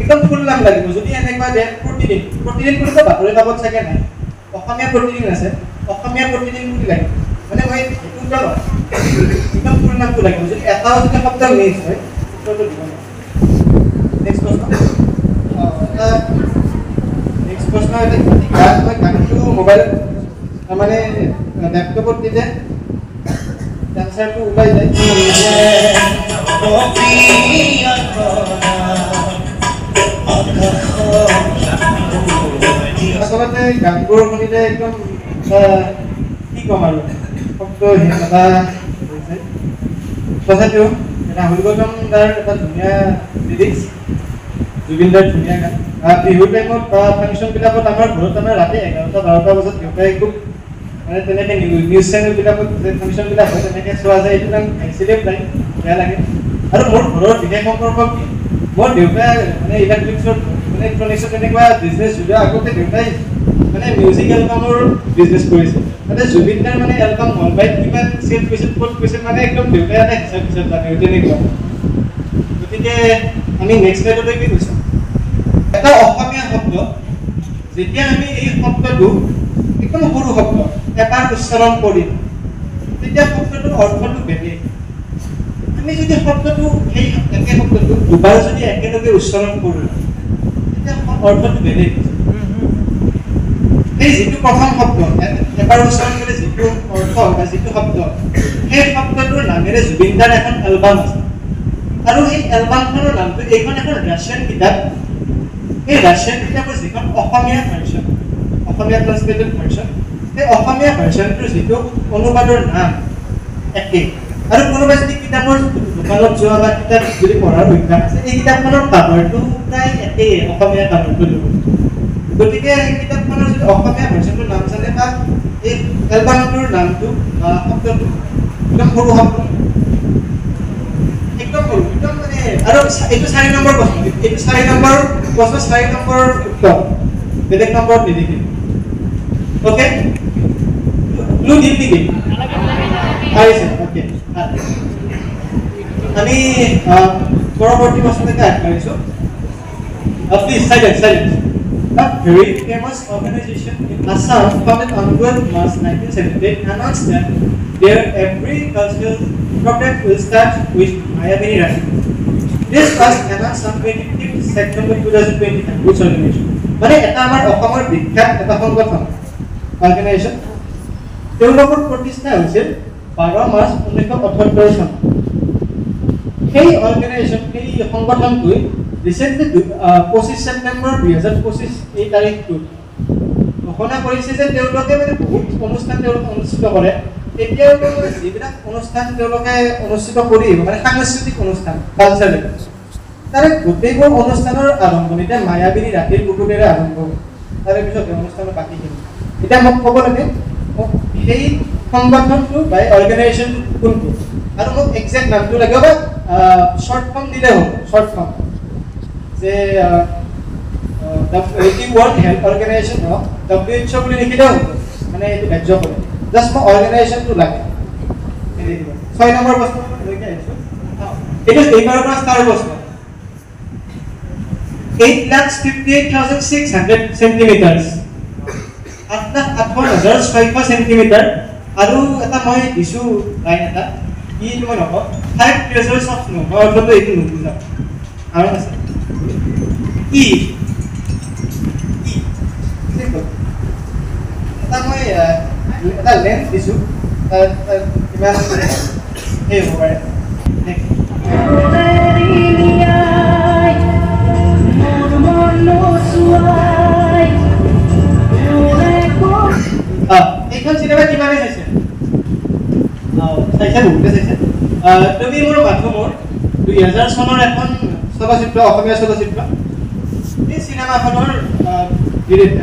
একদম ফুল নাম লাগিব যদি এনেকুৱা যে প্ৰতিদিন বুলি বাতৰি কাকত চাগে নাই অসমীয়া প্ৰতিদিন আছে অসমীয়া প্ৰতিদিন বুলি লাগে মানে মই একদম ফুল নামটো লাগিব যদি এটাও যদি শব্দ মিছ হয় উত্তৰটো দিব নোৱাৰোঁ নেক্সট প্ৰশ্ন মই গানটো মোবাইল মানে লেপটপত দিলে এনচাৰটো ওলাই যায় আচলতে গানবোৰ শুনিলে একদম কি ক'ম আৰু শব্দহীনতা হৈছে তথাপিও ৰাহুল গৌতম দাৰ এটা ধুনীয়া লিৰিক্স জুবিন দাৰ ধুনীয়া গান বিহুৰ টাইমত বা ফাংচনবিলাকত আমাৰ ঘৰত আমাৰ ৰাতি 11-12 বজাত দেউতাই খুব মানে তেনেকৈ নিউজ চেনেলবিলাকত ফাংচনবিলাক হয় তেনেকৈ চোৱা যায় এইটো গান আহিছিলে প্ৰায় বেয়া লাগে আৰু মোৰ ঘৰৰ বিশেষ সম্পৰ্ক কি মোৰ দেউতাই মানে ইলেক্ট্ৰিক্সৰ মানে ইলেক্ট্ৰনিক্সৰ তেনেকুৱা বিজনেছ যদিও আগতে দেউতাই মানে মিউজিক এলবামৰ বিজনেছ কৰিছিল তাতে জুবিন দাৰ মানে এলবাম মুম্বাইত কিমান চেল কৰিছিল ক'ত কৰিছিল মানে একদম দেউতাই এটা হিচাপ জানে তেনেকুৱা গতিকে আমি নেক্সট লেটলৈ কি কৈছোঁ এটা অসমীয়া শব্দ যেতিয়া আমি এই শব্দটো একদম সৰু শব্দ এবাৰ উচ্চাৰণ কৰিম তেতিয়া শব্দটোৰ অৰ্থটো বেলেগ আমি যদি শব্দটো সেই একে শব্দটো দুবাৰ যদি একেলগে উচ্চাৰণ কৰোঁ তেতিয়া অৰ্থটো বেলেগ সেই যিটো প্ৰথম শব্দ এবাৰ উচ্চাৰণ কৰিলে যিটো অৰ্থ বা যিটো শব্দ সেই শব্দটোৰ নামেৰে জুবিন দাৰ এখন এলবাম আছে আৰু এই এলবামখনৰ নামটো এইখন এখন ৰাছিয়ান কিতাপ এই ৰাছিয়ান কিতাপৰ যিখন অসমীয়া ভাৰ্চন অসমীয়া ট্ৰান্সলেটেড ভাৰ্চন সেই অসমীয়া ভাৰ্চনটোৰ যিটো অনুবাদৰ নাম একে আৰু কোনোবাই যদি কিতাপৰ দোকানত যোৱা বা কিতাপ যদি পঢ়াৰ অভ্যাস আছে এই কিতাপখনৰ কাভাৰটো প্ৰায় একেই অসমীয়া কাভাৰটো গতিকে এই কিতাপখনৰ যদি অসমীয়া ভাৰ্চনটোৰ নাম জানে বা এই এলবামটোৰ নামটো বা শব্দটো একদম সৰু শব্দ একদম সৰু একদম মানে আৰু এইটো 4 নম্বৰ প্ৰশ্ন এইটো 4 নম্বৰ প্ৰশ্ন 4 নম্বৰ উত্তৰ বেলেগ নম্বৰত নিদিবি ওকে ব্লু দিম নেকি আহিছে ওকে আমি পৰৱৰ্তী প্ৰশ্নলৈকে আগবাঢ়িছোঁ please silence A very famous organization in Assam founded on 12 March 1978 announced that their every cultural program will start with Mayabini Rati. This was announced on 25th September 2025. Which organization? মানে এটা আমাৰ অসমৰ বিখ্যাত এটা সংগঠন অৰ্গেনাইজেশ্যন তেওঁলোকৰ প্ৰতিষ্ঠা হৈছিল 12 মাৰ্চ 1978 চনত সেই অৰ্গেনাইজেশ্যন সেই সংগঠনটোৱে ৰিচেণ্টলি 25 ছেপ্টেম্বৰ 2025 এই তাৰিখটোত ঘোষণা কৰিছে যে তেওঁলোকে মানে বহুত অনুষ্ঠান তেওঁলোকে অনুষ্ঠিত কৰে এতিয়াও যিবিলাক অনুষ্ঠান তেওঁলোকে অনুষ্ঠিত কৰি মানে সাংস্কৃতিক অনুষ্ঠান কালচাৰেল তাৰে গোটেইবোৰ অনুষ্ঠানৰ আৰম্ভণিতে মায়াবিনী ৰাতিৰ বুকুতেৰে আৰম্ভ হয় তাৰে পিছত অনুষ্ঠানৰ বাকীখিনি এতিয়া মোক ক'ব লাগে সেই সংগঠনটো বা অৰ্গেনাইজেশ্যনটো কোনটো আৰু মোক এক্সাক্ট নামটো লাগিব বা শৰ্ট ফৰ্ম দিলে হ'ব শৰ্ট ফৰ্ম যে the World Health Organization of WHO বুলি লিখিলে হ'ব মানে এইটো কাৰ্য কৰে জাষ্ট মই অৰ্গেনাইজেশ্যনটো লাগে 6 নম্বৰ প্ৰশ্ন লৈকে আহিছোঁ এইটো এইবাৰৰ পৰা ষ্টাৰ প্ৰশ্ন 8,58,600 centimeters 8,58,600 centimeter আৰু এটা মই দিছোঁ লাইন এটা কি মই নকওঁ 5 treasures of snow মই অৰ্থটো এইটো নুবুজাওঁ আৰু আছে ই এটা মই এটা লেন্স দিছোঁ কিমান আছে এই হ'ব পাৰে এইখন চিনেমা কিমানে চাইছে চাইছে বহুতে চাইছে তুমি মোৰ বাথু মোৰ 2000 চনৰ এখন চলচ্চিত্ৰ অসমীয়া চলচ্চিত্ৰ এই চিনেমাখনৰ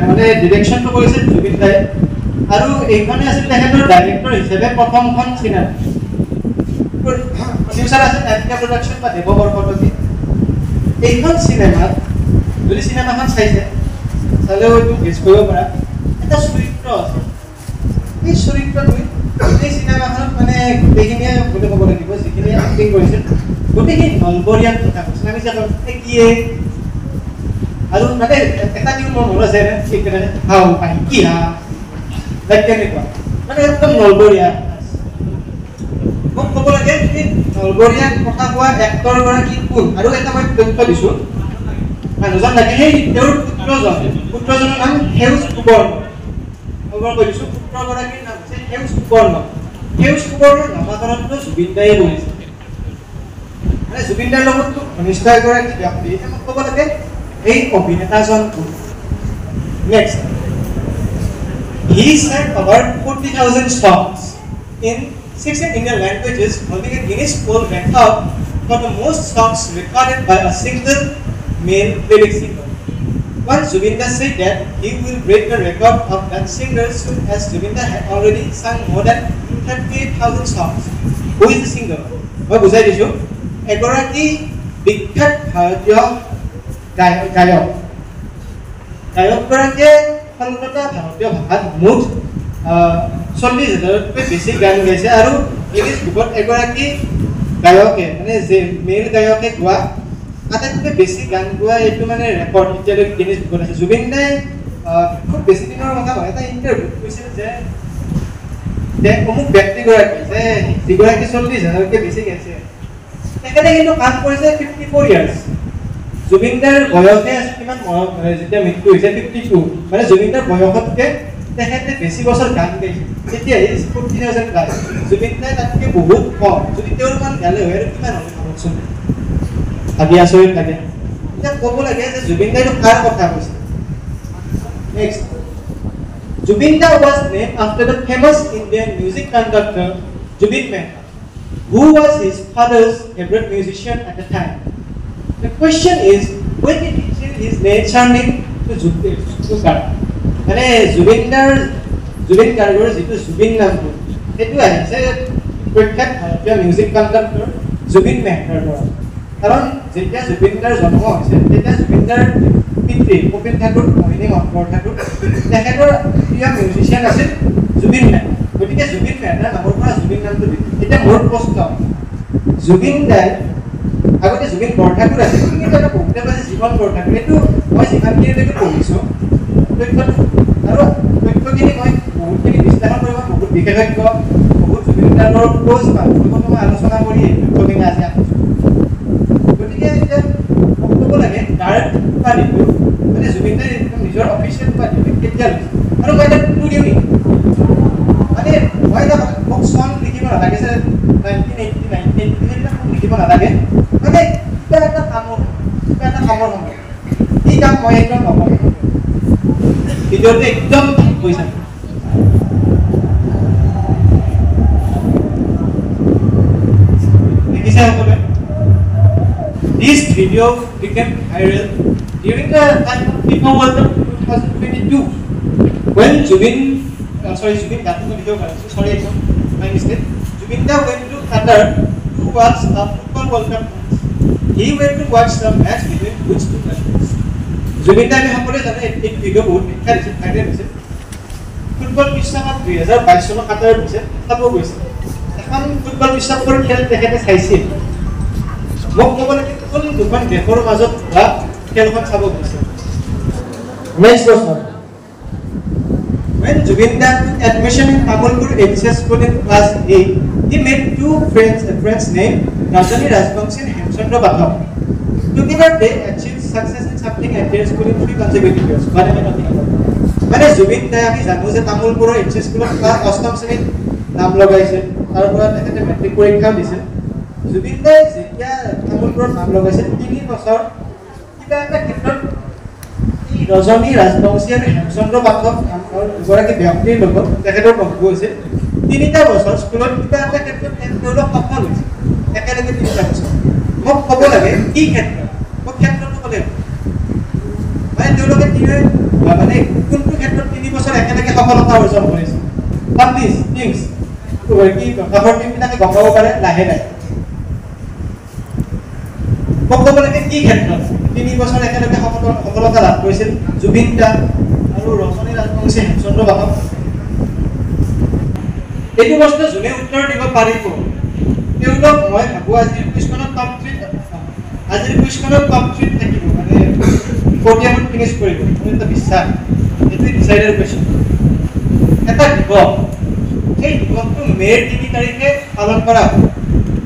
মানে ডিৰেকশ্যনটো কৰিছে জুবিন দাই আৰু এইখনে আছিল তেখেতৰ ডাইৰেক্টৰ হিচাপে প্ৰথমখন চিনেমা প্ৰডিউচাৰ আছিল এফকে প্ৰডাকশ্যন বা দেৱ বৰপটকী এইখন চিনেমাত যদি চিনেমাখন চাইছে চালে হয়তো গেছ কৰিব পাৰা এটা চৰিত্ৰ আছে এই চৰিত্ৰটোৱে এই চিনেমাখনত মানে গোটেইখিনিয়ে বুলি ক'ব লাগিব যিখিনি এক্টিং কৰিছিল গোটেইখিনি নলবৰীয়াৰ কথা কৈছিল আমি যে কিয়ে আৰু মানে এটা দিন মোৰ মনত আছে ঠিক তেনেকৈ হাও পাহি কি হা তেনেকুৱা মানে একদম নলবৰীয়া মোক ক'ব লাগে এই নলবৰীয়া কথা কোৱা এক্টৰগৰাকী কোন আৰু এটা মই তথ্য দিছোঁ মানুহজন থাকে সেই তেওঁৰ পুত্ৰজনৰ নাম সেউজ সুবৰ্ণ খবৰ কৈ দিছোঁ পুত্ৰগৰাকীৰ নাম হৈছে সেউজ সুবৰ্ণ নামাকৰণটো জুবিন দায়ে কৰিছে মানে জুবিন দাৰ লগততো ঘনিষ্ঠ এগৰাকী ব্যক্তি মোক ক'ব লাগে এই অভিনেতাজন কোন next he sang over 40,000 songs in 16 Indian languages holding a Guinness World Record for the most songs recorded by a single male lyric singer. Once Zubinda said that he will break the record of that singer soon as Zubinda had already sung more than 38,000 songs. Who is the singer? মই বুজাই দিছোঁ এগৰাকী বিখ্যাত ভাৰতীয় গায়কগৰাকীয়ে কলকাতা ভাৰতীয় ভাষাত মুঠ 40,000তকৈ বেছি গান গাইছে আৰু ইংলিছ বুকত এগৰাকী গায়কে মানে যে মেল গায়কে গোৱা আটাইতকৈ বেছি গান গোৱা এইটো মানে ৰেকৰ্ড এতিয়ালৈকে গিনিছ বুকত আছে জুবিন দাই খুব বেছি দিনৰ কথা নহয় এটা ইণ্টাৰভিউত কৈছিল যে অমুক ব্যক্তিগৰাকী যে যিগৰাকী 40,000তকৈ বেছি গাইছে তেখেতে কিন্তু কাম কৰিছে 54 ইয়াৰ্ছ জুবিন দাৰ বয়সে আছে কিমান যেতিয়া মৃত্যু হৈছে 52 মানে জুবিন দাৰ বয়সতকৈ তেখেতে বেছি বছৰ গান গাইছে এতিয়া 40,000 গান জুবিন দাই তাতকৈ বহুত কম যদি তেওঁৰ মান গালে হয় আৰু কিমান হ'লে ভাবকচোন ভাবি আচৰিত লাগে এতিয়া ক'ব লাগে যে জুবিন দাইটো কাৰ কথা কৈছে next Zubeen da was named after the famous Indian music conductor Jubin Mehta who was his father's favorite musician at the time. The question is when did he change his name to Jubin মানে জুবিন গাৰ্গৰ যিটো জুবিন নামটো সেইটো আহিছে প্ৰখ্যাত ভাৰতীয় music conductor Zubeen মেহতাৰ পৰা কাৰণ যেতিয়া জুবিন দাৰ জন্ম হৈছে তেতিয়া জুবিন দাৰ পিতৃ কপিল ঠাকুৰ মোহিনী মহম্মদ ঠাকুৰ তেখেতৰ প্ৰিয় মিউজিচিয়ান আছিল জুবিন মেহতা গতিকে জুবিন মেহতাৰ নামৰ পৰা জুবিন নামটো এতিয়া মোৰ প্ৰশ্ন জুবিন দাই আগতে জুবিন বৰঠাকুৰ আছিল কিন্তু এটা বহুতে পাইছে জীৱন বৰঠাকুৰ এইটো মই যিমানখিনিলৈকে পঢ়িছোঁ আৰু তথ্যখিনি মই বহুতখিনি বিশ্লেষণ কৰিব বহুত বিশেষজ্ঞ বহুত জুবিন দাৰ ক্ল'জ মানুহৰ মই আলোচনা কৰি তথ্যখিনি আজি আহিছোঁ গতিকে এতিয়া ক'ব লাগে তাৰ উপাধিটো মানে জুবিন দাই নিজৰ অফিচিয়েল উপাধিটো কেতিয়া লৈছে আৰু মই এটা ক্লু দিওঁ নেকি মানে মই এটা মোক চন লিখিব নালাগে যে 1980 সেইবিলাক লিখিব নালাগে মানে কিবা এটা কামৰ সময় এই কাম মই একদম নকৰোঁ ভিডিঅ'টো একদম কৈছা দেখিছে সকলোৱে This video became viral during the time of FIFA World Cup 2022 when Jubin Gato my mistake Jubin Da went to Qatar to watch a football World Cup match. He went to watch the match between which two countries? Jubin Da ne hakole jane ek video bahut viral hoise football বিশ্বকাপ 2022 চনৰ কাটাৰ হৈছে চাব গৈছে এখন football বিশ্বকাপৰ খেল তেখেতে চাইছিল মোক ক'ব লাগে কোন দুখন দেশৰ মাজত হোৱা খেলখন চাব গৈছে নেক্সট প্ৰশ্ন When Jubin Da took admission in Tamulpur HS School in class 8, he met two friends named Rajani Rajbangshi and Hemchandra Batham. Together they achieved success in something at their school in 3 consecutive years. What am I talking about? মানে জুবিন দাই আমি জানো যে তামুলপুৰৰ HS স্কুলত class 8ম শ্ৰেণীত নাম লগাইছে তাৰ পৰা তেখেতে মেট্ৰিক পৰীক্ষাও দিছিল জুবিন দাই যেতিয়া তামোলপুৰত নাম লগাইছিল 3 বছৰ কিবা এটা ক্ষেত্ৰত এই ৰজনী ৰাজবংশী আৰু হেমচন্দ্ৰ পাঠক দুগৰাকী ব্যক্তিৰ লগত তেখেতৰ বন্ধু হৈছিল 3টা বছৰ স্কুলত কিবা এটা ক্ষেত্ৰত তেওঁলোক সফল হৈছিল একেলগে 3টা বছৰ মোক ক'ব লাগে কি ক্ষেত্ৰত মোক ক্ষেত্ৰটো ক'লে মানে তেওঁলোকে মানে কোনটো ক্ষেত্ৰত 3 বছৰ একেলগে সফলতা অৰ্জন কৰিছিল প্লিজ থিংছ কি কাষৰ টিমবিলাকে গম পাব পাৰে লাহে লাহে মোক ক'ব লাগে কি ক্ষেত্ৰত 3 বছৰ একেলগে সফলতা লাভ কৰিছিল জুবিন দা আৰু ৰজনী ৰাজবংশী হেমচন্দ্ৰ পাঠক এইটো বস্তু যোনে উত্তৰ দিব পাৰিব তেওঁলোক মই ভাবোঁ আজিৰ কুইজখনত কমপ্লিট থাকিব মানে পডিয়ামত ফিনিছ কৰিব মোৰ এটা বিশ্বাস এইটো ডিচাইডেড কুৱেশ্যন এটা দিৱস এই দিৱসটো মে'ৰ 3 তাৰিখে পালন কৰা হয়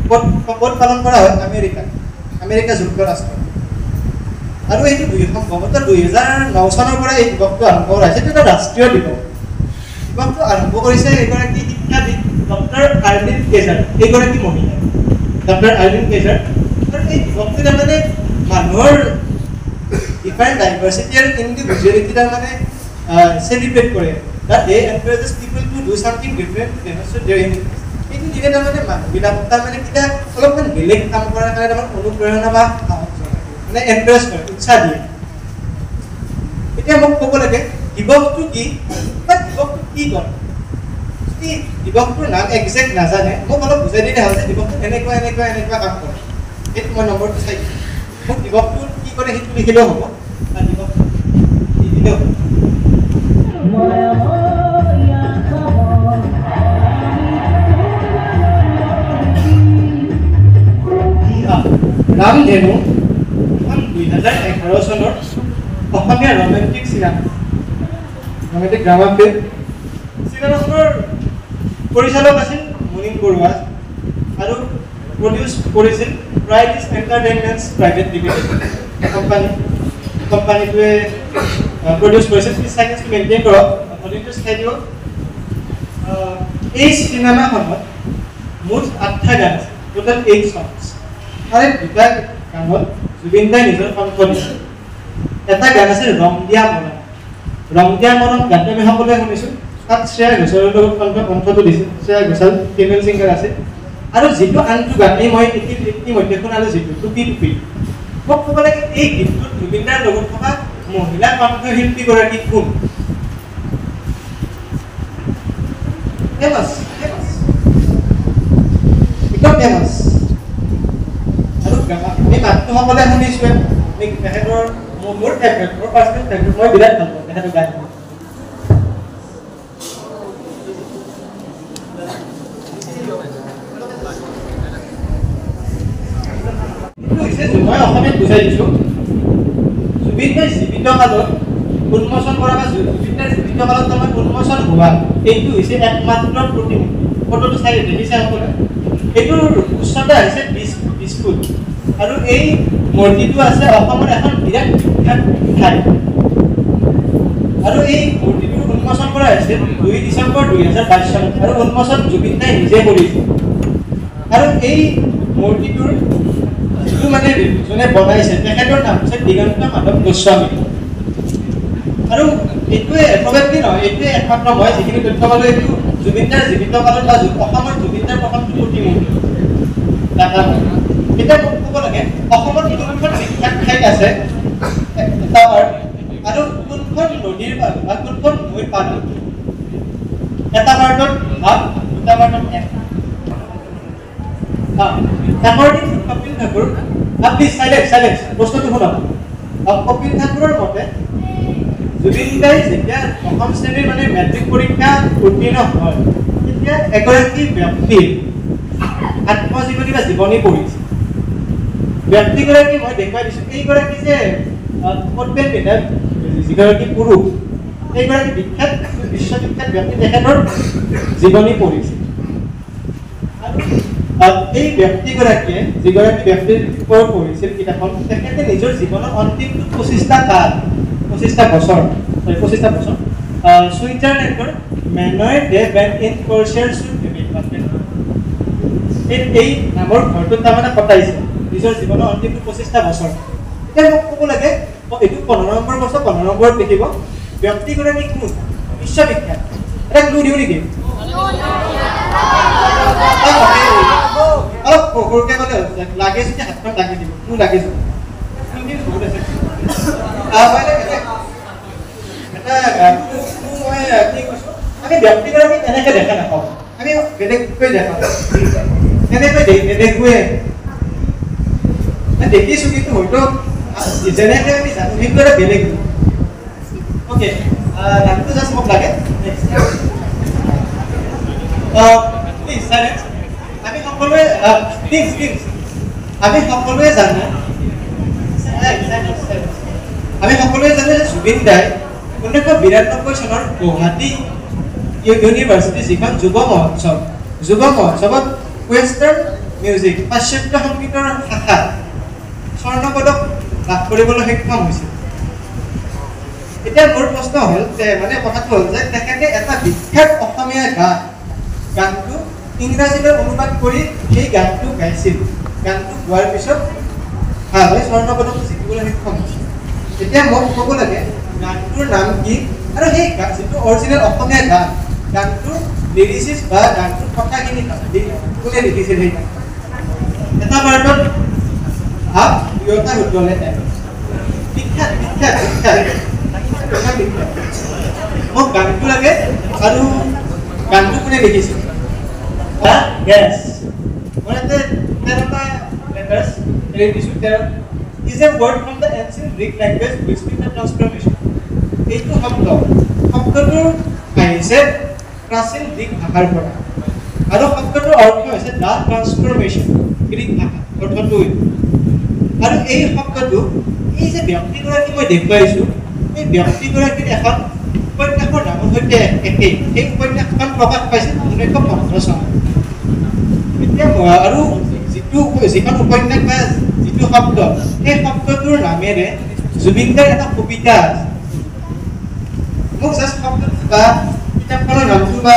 ক'ত পালন কৰা হয় আমেৰিকা যুক্তৰাষ্ট্ৰ আৰু এইটো 2009 চনৰ পৰা এই দিৱসটো আৰম্ভ কৰা হৈছে এইটো এটা ৰাষ্ট্ৰীয় দিৱস দিৱসটো আৰম্ভ কৰিছে এগৰাকী শিক্ষাবিদ ডক্টৰ আৰ্লিন কেজাৰ এইগৰাকী মহিলা ডক্টৰ আৰ্লিন কেজাৰ আৰু এই দিৱসটো তাৰমানে মানুহৰ ডিফাৰেণ্ট ডাইভাৰ্চিটি আৰু ইণ্ডিভিজুৱেলিটি তাৰমানে চেলিব্ৰেট কৰে that they encourages people to do something different than so doing এইটো দিনে তাৰমানে মানুহবিলাক তাৰমানে কিটা অলপমান বেলেগ কাম কৰাৰ কাৰণে তাৰমানে অনুপ্ৰেৰণা বা মানে এনকাৰেজ কৰে উৎসাহ দিয়ে এতিয়া মোক ক'ব লাগে দিৱসটো কি বা দিৱসটো কি কৰে যদি দিৱসটোৰ নাম একজেক্ট নাজানে মোক অলপ বুজাই দিলে হ'ল যে দিৱসটো এনেকুৱা কাম কৰে এইটো মই নম্বৰটো চাই দিম মোক দিৱসটো কি কৰে সেইটো লিখিলেও হ'ব আৰু দিৱসটো লিখিলেও হ'ব ৰামধেনু 2011 চনৰ অসমীয়া ৰোমান্টিক ড্ৰামা ফিল্ম চিনেমাখনৰ পৰিচালক আছিল মুনীন বৰুৱা আৰু প্ৰডিউচ কৰিছিল প্ৰাইডিছ এণ্টাৰটেইনমেণ্টছ প্ৰাইভেট লিমিটেড কোম্পানীটোৱে প্ৰডিউচ কৰিছিল প্লিজ ছেকেণ্ডছটো মেইনটেইন কৰক অডিঅ'টো চাই দিয়ক এই চিনেমাখনত মুঠ 8টা গান আছে টোটেল 8 songs তাৰে 2টা গানত জুবিন দাই নিজৰ কণ্ঠ দিছিল এটা গান আছে ৰং দিয়া মৰম গানটো আমি সকলোৱে শুনিছোঁ তাত শ্ৰেয়া ঘোষালৰ লগত কণ্ঠটো দিছিল শ্ৰেয়া ঘোষাল ফিমেল ছিংগাৰ আছে আৰু যিটো আনটো গান মই ইতিমধ্যে শুনালোঁ যিটো টুপি মোক ক'ব লাগে এই গীতটোত জুবিন দাৰ লগত থকা মহিলা কণ্ঠশিল্পীগৰাকী কোন ফেমাছ একদম ফেমাছ আৰু আমি মাতটো সকলোৱে শুনিছোৱে তেখেতৰ মোৰ ফেভৰেট মোৰ পাৰ্চনেল ফেভৰেট মই বিৰাট ভাল পাওঁ তেখেতৰ গান মই অসমীয়াত বুজাই দিছোঁ জুবিন দাই জীৱিত কালত উন্মোচন কৰা বা জুবিন দাই জীৱিত কালত তাৰমানে উন্মোচন হোৱা এইটো হৈছে একমাত্ৰ প্ৰতিমূৰ্তি ফটোটো চাই দেখিছে সকলোৱে এইটোৰ উচ্চতা হৈছে 20 ফুট আৰু এই মূৰ্তিটো আছে অসমৰ এখন বিৰাট বিখ্যাত ঠাই আৰু এই মূৰ্তিটো উন্মোচন কৰা হৈছিল 2 ডিচেম্বৰ 2022 চনত আৰু উন্মোচন জুবিন দাই নিজে কৰিছিল আৰু এই মূৰ্তিটোৰ যিটো মানে যোনে বনাইছে তেখেতৰ নাম হৈছে দিগন্ত মাধৱ গোস্বামী আৰু এইটোৱে প্ৰবেবলি নহয় এইটোৱে একমাত্ৰ মই যিখিনি তথ্য পালোঁ এইটো জুবিন দাৰ জীৱিত কালত বা অসমৰ জুবিন দাৰ প্ৰথম প্ৰতিমূৰ্তি এতিয়া মোক ক'ব লাগে অসমত কোনখন বিখ্যাত ঠাইত আছে এটা আৰু কোনখন নদীৰ পাৰ বা কোনখন নৈৰ পাৰ এটা পাৰ্টত ভাগ দুটা পাৰ্টত According to Kapil Thakur, please silence. বস্তুটো শুনক কপিল ঠাকুৰৰ মতে জুবিন দাই যেতিয়া অসম শ্ৰেণীৰ মানে মেট্ৰিক পৰীক্ষা উত্তীৰ্ণ হয় তেতিয়া এগৰাকী ব্যক্তিৰ আত্মজীৱনী বা জীৱনী পঢ়িছে ব্যক্তিগৰাকী মই দেখুৱাই দিছোঁ এইগৰাকী যে কটপেণ্ট পিন্ধা যিগৰাকী পুৰুষ এইগৰাকী বিশ্ববিখ্যাত ব্যক্তি তেখেতৰ জীৱনী পঢ়িছে এই ব্যক্তিগৰাকীয়ে যিগৰাকী ব্যক্তিৰ ওপৰত পঢ়িছিল কিতাপখন তেখেতে নিজৰ জীৱনৰ অন্তিম 25টা বছৰ ছুইজাৰলেণ্ডৰ মেনয় ডে বেণ্ড ইন ক্ৰ'চিয়াৰ এই নামৰ ঘৰটোত তাৰমানে কটাইছে নিজৰ জীৱনৰ অন্তিম 25টা বছৰ। এতিয়া মোক ক'ব লাগে এইটো 15 নম্বৰ বছৰ 15 নম্বৰত দেখিব ব্যক্তিগৰাকী কোন বিশ্ববিখ্যাত এটা ক্লু দিওঁ নেকি? অলপ সৰুকৈ ক'লে লাগে যদি হাতখন দাঙি দিব মোৰ লাগে যদি বহুত আছে আমি ব্যক্তিগৰাকী এনেকে দেখা নাপাওঁ আমি বেলেগকৈ দেখা এনেকৈ নেদেখোৱে দেখিছোঁ কিন্তু হয়তো যেনেকে আমি জানো সেইটো এটা বেলেগ অ'কে নামটো জাষ্ট মোক লাগে প্লিজ চাইলেন্স আমি সকলোৱে আমি সকলোৱে জানো যে জুবিন দাই 1992 চনৰ গুৱাহাটী ইউনিভাৰ্চিটি যিখন যুৱ মহোৎসৱত ৱেষ্টাৰ্ণ মিউজিক পাশ্চাত্য সংগীতৰ শাখাত স্বৰ্ণ পদক লাভ কৰিবলৈ সক্ষম হৈছিল। এতিয়া মোৰ প্ৰশ্ন হ'ল যে মানে কথাটো হ'ল যে তেখেতে এটা বিখ্যাত অসমীয়া গানটো ইংৰাজীলৈ অনুবাদ কৰি সেই গানটো গাইছিল। গানটো গোৱাৰ পিছত ভাল হয় স্বৰ্ণ পদক জিকিবলৈ সক্ষম হৈছিল। এতিয়া মোক ক'ব লাগে গানটোৰ নাম কি আৰু সেই যিটো অৰিজিনেল অসমীয়া গানটোৰ লিৰিচিষ্ট বা গানটোৰ কথাখিনি কোনে লিখিছিল সেই গান এটা পাৰ্টত ভাৱ দুয়োটা শুদ্ধলে বিখ্যাত মোক গানটো লাগে আৰু গানটো কোনে লিখিছিল Yes. One of the 13 letters is a word from the ancient Greek language which means the transformation. এইটো শব্দটোৰ আহিছে প্ৰাচীন গ্ৰীক ভাষাৰ পৰা আৰু শব্দটোৰ অৰ্থ হৈছে দা ট্ৰান্সফৰমেশ্যন গ্ৰীক ভাষা অৰ্থটো আৰু এই শব্দটো এই যে ব্যক্তিগৰাকী মই দেখুৱাইছোঁ এই ব্যক্তিগৰাকীৰ এখন উপন্যাসৰ নামৰ সৈতে একেই সেই উপন্যাসখন প্ৰকাশ পাইছিল 1915 চনত। আৰু যিখন উপন্যাস বা যিটো শব্দ সেই শব্দটোৰ নামেৰে জুবিন দাৰ এটা কবিতা আছে। মোক জাষ্ট শব্দটো বা কিতাপখনৰ নামটো বা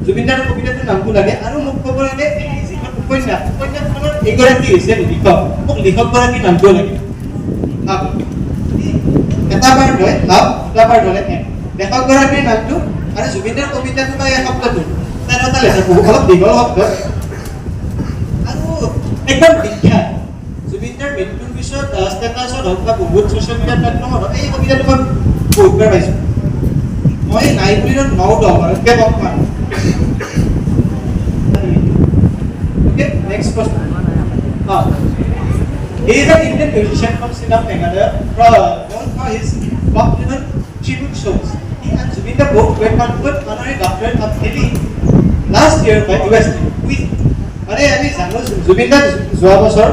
জুবিন দাৰ কবিতাটোৰ নামটো লাগে আৰু মোক ক'ব লাগে যিখন উপন্যাসখনৰ এগৰাকী হৈছে লিখক মোক লিখকগৰাকীৰ নামটো লাগে এটা বাৰ হয় দুটা বাৰ হ'লে লেখকগৰাকীৰ নামটো আৰু জুবিন দাৰ কবিতাটো বা এই শব্দটো এটা লেখা অলপ দীঘল শব্দ একদম বিখ্যাত জুবিন দাৰ মৃত্যুৰ পিছত ষ্টেটাছত হওক বা বহুত ছ'চিয়েল মিডিয়া প্লেটফৰ্মত হওক এই কবিতাটো মই বহুতবাৰ পাইছোঁ। মই নাই বুলি নদহ আৰু কম পাম। Okay, next question. He is an Indian musician from Sinam, Meghalaya, known for his pop-driven tribute shows. He and Zubin Da both were conferred honorary doctorate of Delhi last year by USD. মানে আমি জানো জুবিন দা যোৱা বছৰ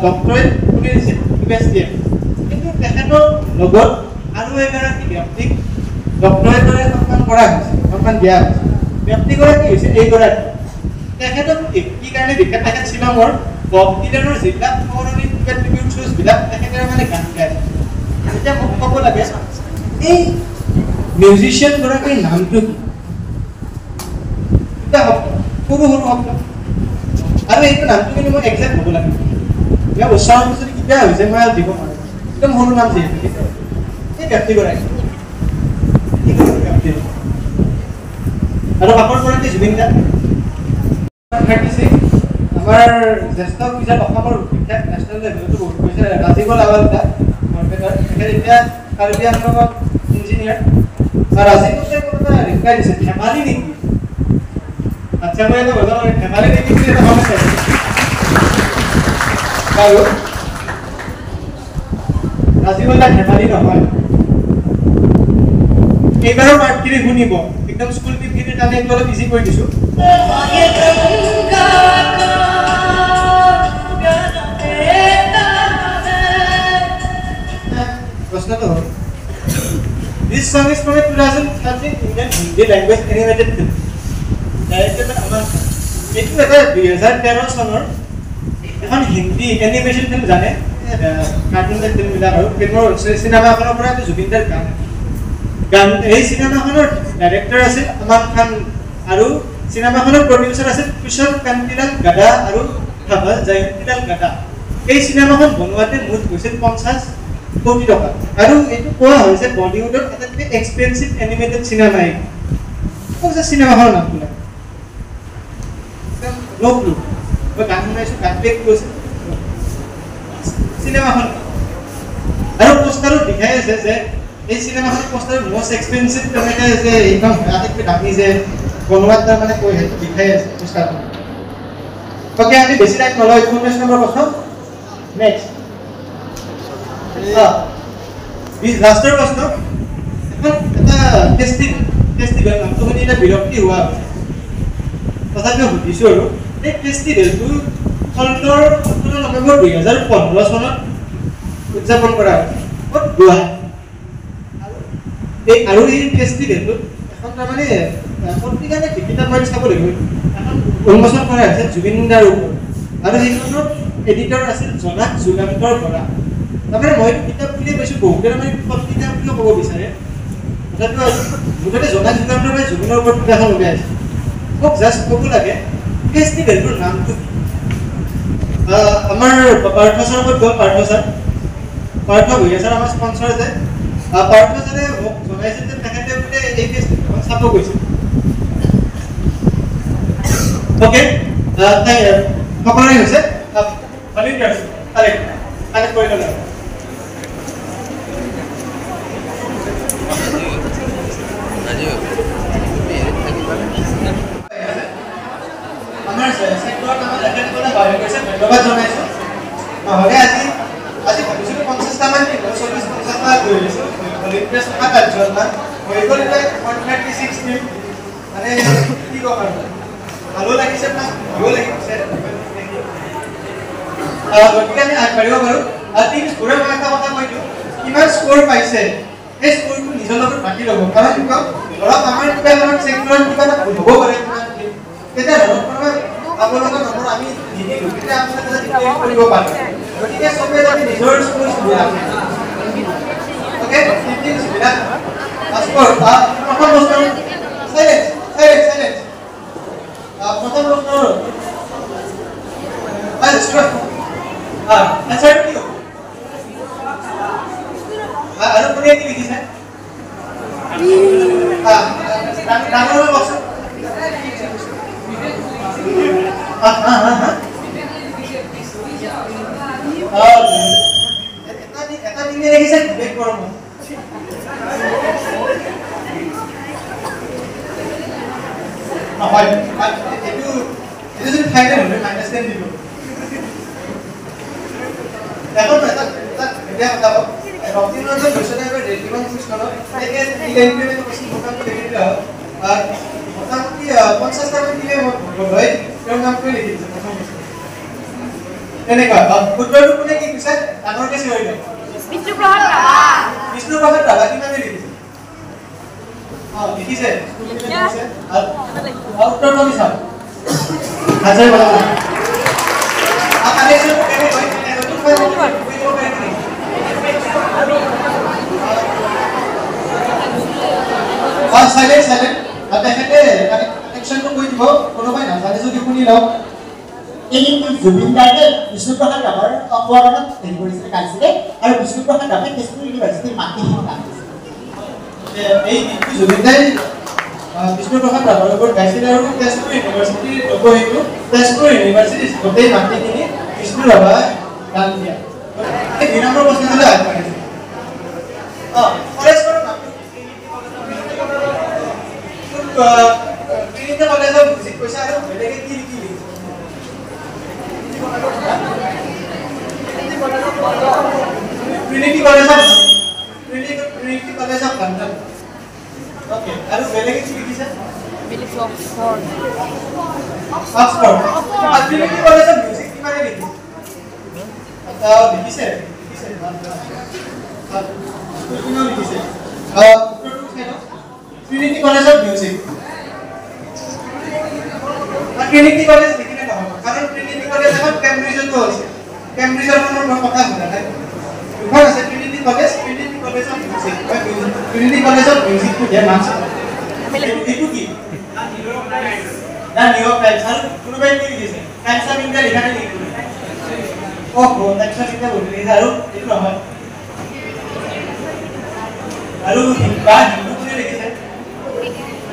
doctorate কোনে দিছিল USD কিন্তু তেখেতৰ লগত আৰু এগৰাকী ব্যক্তিক ডক্টৰেটৰে সন্মান কৰা হৈছে সন্মান দিয়া হৈছে ব্যক্তিগৰাকী হৈছে এইগৰাকী তেখেতক কি কাৰণে বিখ্যাত তেখেত শ্বিলঙৰ বক্সিডানৰ যিবিলাক পৌৰাণিক ট্ৰিবিউট শ্ব'বিলাক তেখেতৰ মানে গান গায়। এতিয়া মোক ক'ব লাগে এই মিউজিচিয়ানগৰাকীৰ নামটো কি সৰু শব্দ আৰু এইটো নামটো কিন্তু মই একজেক্ট হ'ব লাগিব ইয়াৰ উচ্চাৰণটো যদি কেতিয়া হৈছে মই আৰু দিব নোৱাৰোঁ একদম সৰু নাম যিহেতু এই ব্যক্তিগৰাকী আৰু কাষৰগৰাকী জুবিন দা আমাৰ জ্যেষ্ঠ কিজাত অসমৰ বিখ্যাত নেশ্যনেল লেভেলতো বহুত কৈছে ৰাজীৱ লাৱাল দা বৰপেটাৰ তেখেত এতিয়া কাৰ্বি আংলঙত ইঞ্জিনিয়াৰ ৰাজীৱকে কোনোবা ৰিপ্লাই দিছে ধেমালি নেকি আচ্ছা মই এটা বজাব ধেমালি নেকি বুলি এটা সমস্যা আৰু ৰাজীৱ দা ধেমালি নহয় এইবাৰৰ পাৰ্টখিনি শুনিব একদম স্কুল পিকনিকৰ কাৰণে একদম অলপ ইজি কৰি দিছোঁ প্ৰশ্নটো হ'ল This song is from a 2013 Indian Hindi language animated film. Directed by Aman Khan. এইটো এটা 2013 চনৰ এখন হিন্দী এনিমেশ্যন ফিল্ম জানে কাৰ্টুন ফিল্মবিলাক আৰু ফিল্মৰ চিনেমাখনৰ পৰা জুবিন দাৰ গান এই চিনেমাখনৰ ডাইৰেক্টৰ আছিল আমান খান আৰু চিনেমাখনৰ প্ৰডিউচাৰ আছিল কিশোৰ কান্তিলাল গাদা আৰু ধাবাল জয়ন্তীলাল গাদা। এই চিনেমাখন বনোৱাতে মুঠ গৈছিল 50 কোটি টকা আৰু এইটো কোৱা হয় যে বলিউডৰ আটাইতকৈ এক্সপেন্সিভ এনিমেটেড চিনেমা এইটো। কোনটো চিনেমাখনৰ নাম কোৱা? নকলু। মই গান শুনাইছো, গান প্লে কৰিছো চিনেমাখন। আৰু পোষ্টাৰত দেখাই আছে যে এই চিনেমাখনৰ পোষ্টাৰত মোষ্ট এক্সপেন্সিভ তেনেকৈ যে এইখন আটাইতকৈ দামী যে বনোৱাত তাৰ মানে কৈ সেইটো দেখাই আছে পোষ্টাৰখন। ওকে, আমি বেছি টাইম নলওঁ। 19 নম্বৰ প্ৰশ্ন নেক্সট। লাষ্টৰ প্ৰশ্ন। এখন এটা ফেষ্টিভেল নামটো শুনি এটা বিৰক্তি হোৱা হৈছে, তথাপিও সুধিছোঁ আৰু এই ফেষ্টিভেলটো 17 নৱেম্বৰ 2015 চনত উদযাপন কৰা হৈছে ক'ত? গুৱাহাটী। আৰু এই ফেষ্টিভেলটোত এখন তাৰমানে পত্ৰিকাতে কিতাপ মই চাব লাগিব, এখন উন্মোচন কৰা হৈছে জুবিন দাৰ ওপৰত আৰু সেইখনৰ এডিটৰ আছিল জনাক যুগান্তৰ বৰা। তাৰমানে মই কিতাপ বুলিয়ে পাইছোঁ, বহুতে তাৰমানে পত্ৰিকা বুলিও ক'ব বিচাৰে, তথাপিও মুঠতে জনাক যুগান্তৰ বৰাই জুবিনৰ ওপৰত কিতাপখন উলিয়াইছে। মোক জাষ্ট ক'ব লাগে ফেষ্টিভেলটোৰ নামটো কি? আমাৰ পাৰ্থ ছাৰৰ লগত গ'ল। পাৰ্থ ভূঞা ছাৰ আমাৰ স্পনচৰ আছে। পাৰ্থ ছাৰে মোক জনাইছিল যে তেখেতে বোলে এই ফেষ্টিভেলখন চাব গৈছিল। ওকে, সকলোৰে হৈছে কালেক্ট কৰি ল'লে। আমাৰ চেক্টৰত আমাৰ একেলগে বাহিৰ কৰিছে, ধন্যবাদ জনাইছোঁ। নহ'লে আজি ভাবিছিলোঁ 50টামান দিন 40-50টা গৈ লৈছোঁ, ভলিণ্টিয়াৰ্ছ 7-8জনমান হৈ গ'ল। এতিয়া 136 দিন মানে কি ক'ম আৰু ভালো লাগিছে, প্লাছ ভালো লাগিছে। গতিকে আমি আগবাঢ়িব পাৰোঁ। টিম স্ক'ৰে মই এটা কথা কৈ দিওঁ, কিমান স্ক'ৰ পাইছে সেই স্ক'ৰটো নিজৰ লগত ৰাখি ল'ব। কাৰণ কি কম, ধৰক আমাৰ কিবা ধৰক চেক্টৰত কিবা এটা ভুল হ'ব পাৰে, তেতিয়া ধৰক আপোনালোকৰ নম্বৰ আমি নিদিলোঁ, তেতিয়া আপোনালোকে ডিক্লেয়াৰ কৰিব পাৰে। গতিকে চবে যাতে নিজৰ স্ক'ৰ সুবিধা অ'কে, সুবিধা স্ক'ৰ। প্ৰথম প্ৰশ্ন চাইলেঞ্চ। প্ৰথম প্ৰশ্নৰ এনচাৰটো কি হ'ব? আৰু কোনে কি লিখিছে? ডাঙৰ কওকচোন। এটা দিনে লিখিছে বিবেক বৰ্মন। নহয়, এইটো যদি ফাইনেল হ'লে -10 দিব। এখন এটা এতিয়া কথা কওক, ৰক্তিমৰঞ্জন বৈষ্ণৱে ৰেডিঅ'খন চুজ কৰক, তেনেকৈ ইলেক্ট্ৰিক বস্তু মোটামুটি লিখি দিয়া হওক। মোটামুটি 50টামান দিলে হয় তেওঁৰ নামটোৱে লিখি দিছে প্ৰথম বস্তু। তেনেকুৱা উত্তৰটো কোনে কি দিছে? ডাঙৰকৈ চিঞৰি দিয়ক। বিষ্ণুপ্ৰসাদ ৰাভা কিমানে লিখিছে? লিখিছে। উত্তৰটো আমি চাওঁ। হাজাৰ চাইলেণ্ট তেখেতে কানেকশ্যনটো কৈ দিব, কোনোবাই নাজানে যদি শুনি লওক। এই জুবিন গাৰ্গে বিষ্ণুপ্ৰসাদ ৰাভাৰ অপহৰণত হেৰি কৰিছিলে, গাইছিলে আৰু বিষ্ণুপ্ৰসাদ ৰাভাই তেজপুৰ ইউনিভাৰ্চিটিৰ মাটিখিনি গাইছিলে। এই গীতটো জুবিন দাই বিষ্ণুপ্ৰসাদ ৰাভাৰ ওপৰত গাইছিলে আৰু তেজপুৰ ইউনিভাৰ্চিটিৰ ল'ব সেইটো তেজপুৰ ইউনিভাৰ্চিটিৰ গোটেই মাটিখিনি বিষ্ণু ৰাভাই গান দিয়া। এই 2 নম্বৰ প্ৰশ্নটোলৈ আগবাঢ়িছে। কলেজখনৰ নামটো ট্ৰিনিটি কলেজ অফ মিউজিক কৈছে আৰু বেলেগে কি লিখি লিখিছে? Trinity College of London. Okay, আৰু বেলেগে কি লিখিছে? Oxford. Trinity College of music কিমানে লিখিছে? লিখিছে কোনেও লিখিছে। উত্তৰটো চাই লওক। Trinity College of Music. Trinity college লিখিলে নহ'ব, কাৰণ ট্ৰিনিটি কলেজ এখন কেম্ব্ৰিজতো আছে। কেম্ব্ৰিজৰ কোনো কথা শুনা নাই। দুখন আছে, Trinity College of Music. Trinity College of মিউজিকটো দিয়া নাম আছে। এইটো কি? দ্য নিউ ইয়র্ক টাইমছ আৰু কোনোবাই কি লিখিছে টাইমছ অফ ইণ্ডিয়া লিখা নাই নেকি ওহো টাইমছ অফ ইণ্ডিয়া বুলি লিখিছে আৰু এইটো নহয় আৰু হিন্দা হিন্দু বুলি লিখিছে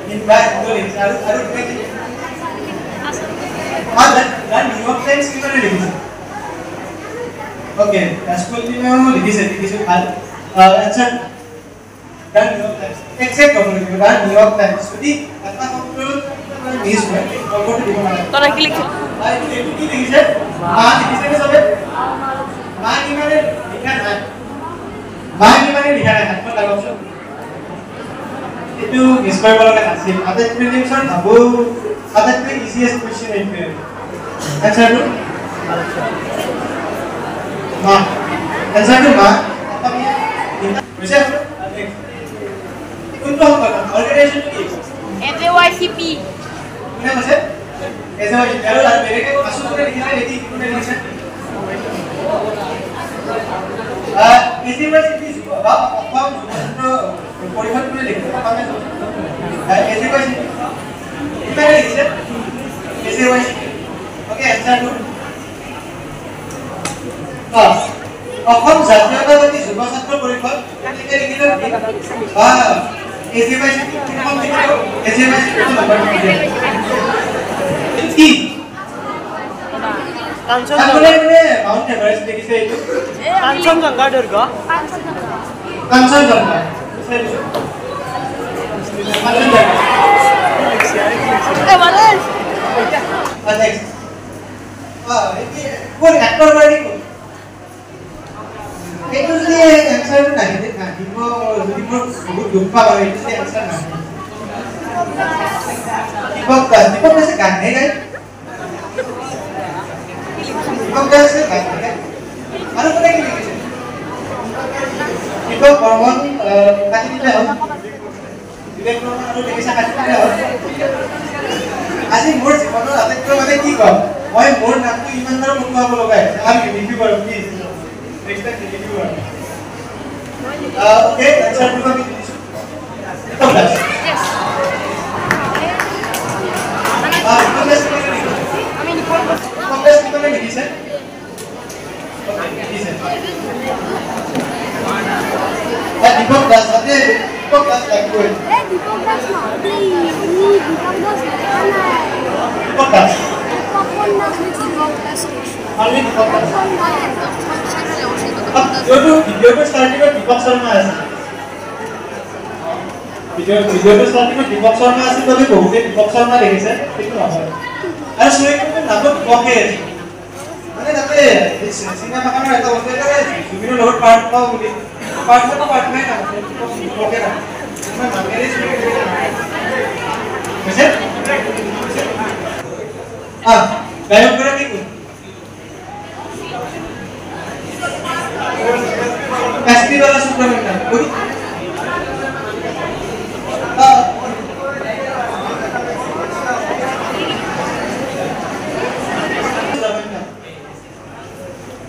হিন্দা হিন্দু লিখিছে আৰু কিবা কি দ্য নিউ ইয়ৰ্ক টাইমছ কিমানে লিখিছে ওকে ৰাজকুল টিমেও লিখিছে ভাল answer the new York times exact হ'ব লাগিব দ্য নিউ ইয়ৰ্ক টাইমছ যদি এটা শব্দ মিছ হয় নম্বৰটো দিব নালাগে তোৰা কি লিখে আৰু এইটো কি লিখিছে মা লিখিছে নে সবে মা কিমানে লিখা নাই মা কিমানে লিখা নাই হাতখন লাগাওকচোন এইটো মিছ কৰিব লগা নাছিল আটাইতকৈ নিউজৰ ভাবো আটাইতকৈ ইজিয়েষ্ট কুৱেশ্যন এইটোৱে এনচাৰটো মা এনচাৰটো মা আপুনি বুজিছে কোনটো হ'ব অৰ্গেনাইজেশ্যনটো কি AJYCP কোনে কৈছে এজেৱাইচি আৰু বেলেগে আছু কৰি লিখিছে এটি কোনে লিখিছে এজেৱাইচি বা অসম যুৱছাত্ৰ পৰিষদ কোনে লিখিছে অসমে এজেৱাইচি কোনে লিখিছে এজেৱাইচি ওকে এনসাৰটো অসম জাতীয়তাবাদী যুৱ ছাত্ৰ পৰিষদ কেনেকৈ লিখিলে বা এজেৱাইচি কোনখন লিখিব এজেৱাইচি কোন নম্বৰ দিয়ে কি কাঞ্চনজঙ্ঘা মাউন্ট এভাৰেস্ট দেখিছে এইটো কাঞ্চনজঙ্ঘা দুৰ্গ কাঞ্চনজঙ্ঘা Manesh নেক্সট কোন এক্টৰ বাৰে কোন এইটো যদি এনসাৰটো নাহে দিব যদি মোৰ বহুত দুখ পাওঁ এইটো যদি এনসাৰ নাহে দীপক দাসে গানে গায় দীপক দাসে গানে গায় আৰু কোনে কি লিখিছে দীপক বৰ্মন কাটি দিলে হ'ল বিবেক বৰ্মন আৰু লিখিছে কাটি দিলে হ'ল আজি মোৰ জীৱনৰ আটাইতকৈ মানে কি ক'ম মই মোৰ নামটো ইমান বাৰ মুখুৱাব লগা হৈছে আমি লিখিব পাৰোঁ প্লিজ নেক্সট টাইম লিখিব পাৰোঁ ওকে এনসাৰটো আমি দিছোঁ দীপক দাস কংগ্ৰেছ কিমানে লিখিছে দীপক দাস দীপক দাস লাগিবই দীপক দাস ভিডিঅ'টো ষ্টাৰ্টিঙত দীপক শৰ্মা আছে ভিডিঅ'টো ষ্টাৰ্টিঙত দীপক শৰ্মা আছিল বাবে বহুতে দীপক শৰ্মা লিখিছে সেইটো নহয় আৰু চৰিত্ৰটোৰ নামটো দীপকে আছে মানে তাতে চিনেমাখনৰ এটা বস্তু জুবিনৰ লগত পাৰ্ট পাওঁ বুলি পাৰ্ট নাই না দীপকে না বুজিছে গায়কগৰাকী কোন এছপি বালা সুব্ৰমণ্যম কোন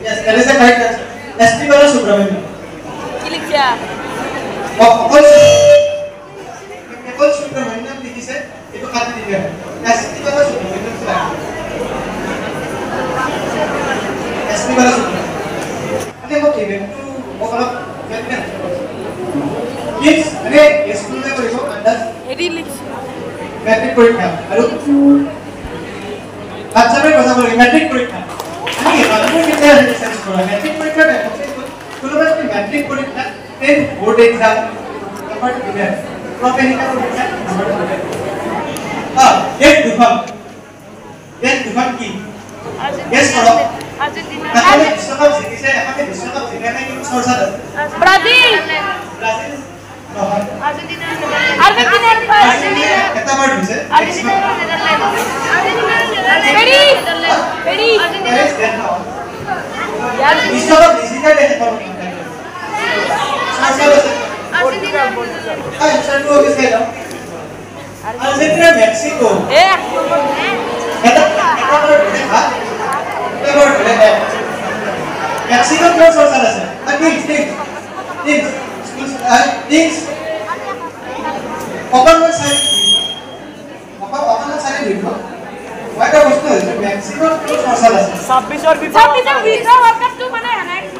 Yes, that is the correct answer. SP Bala Subramaniam. Kilikya. All Subramaniam लिखिसे ये तो खाती दिया है. SP Bala Subramaniam से लाया. SP Bala Subramaniam. अरे वो क्या है? वो वाला क्या है? Kids, अरे स्कूल में कोई को अंदर. Edi लिख. मैट्रिक परीक्षा. अरे अच्छा मैं बता बोली मैट्रिक परीक्षा. नहीं मालूम कितने सेंस करा मैट्रिक परीक्षा है कुल बस में मैट्रिक परीक्षा 10 बोर्ड एग्जाम नंबर 2 है प्रोफेशनल परीक्षा नंबर 2 हां एक दुफान की यस करो अर्जेंटीना हमें विश्वकप जीते हैं हमें विश्वकप जीतने की सोच रहा है ब्राजील अर्जेंटीना कितना बार जीते पेरिस यार विश्वकप डिजिटल है अर्जेंटीना मेक्सिको मेक्सिको क्यों सोच रहा है टीम्स ओपन में साइड देखो মেক্সিকোত কি মছলা আছে 26 FIFA World Cup তো মানে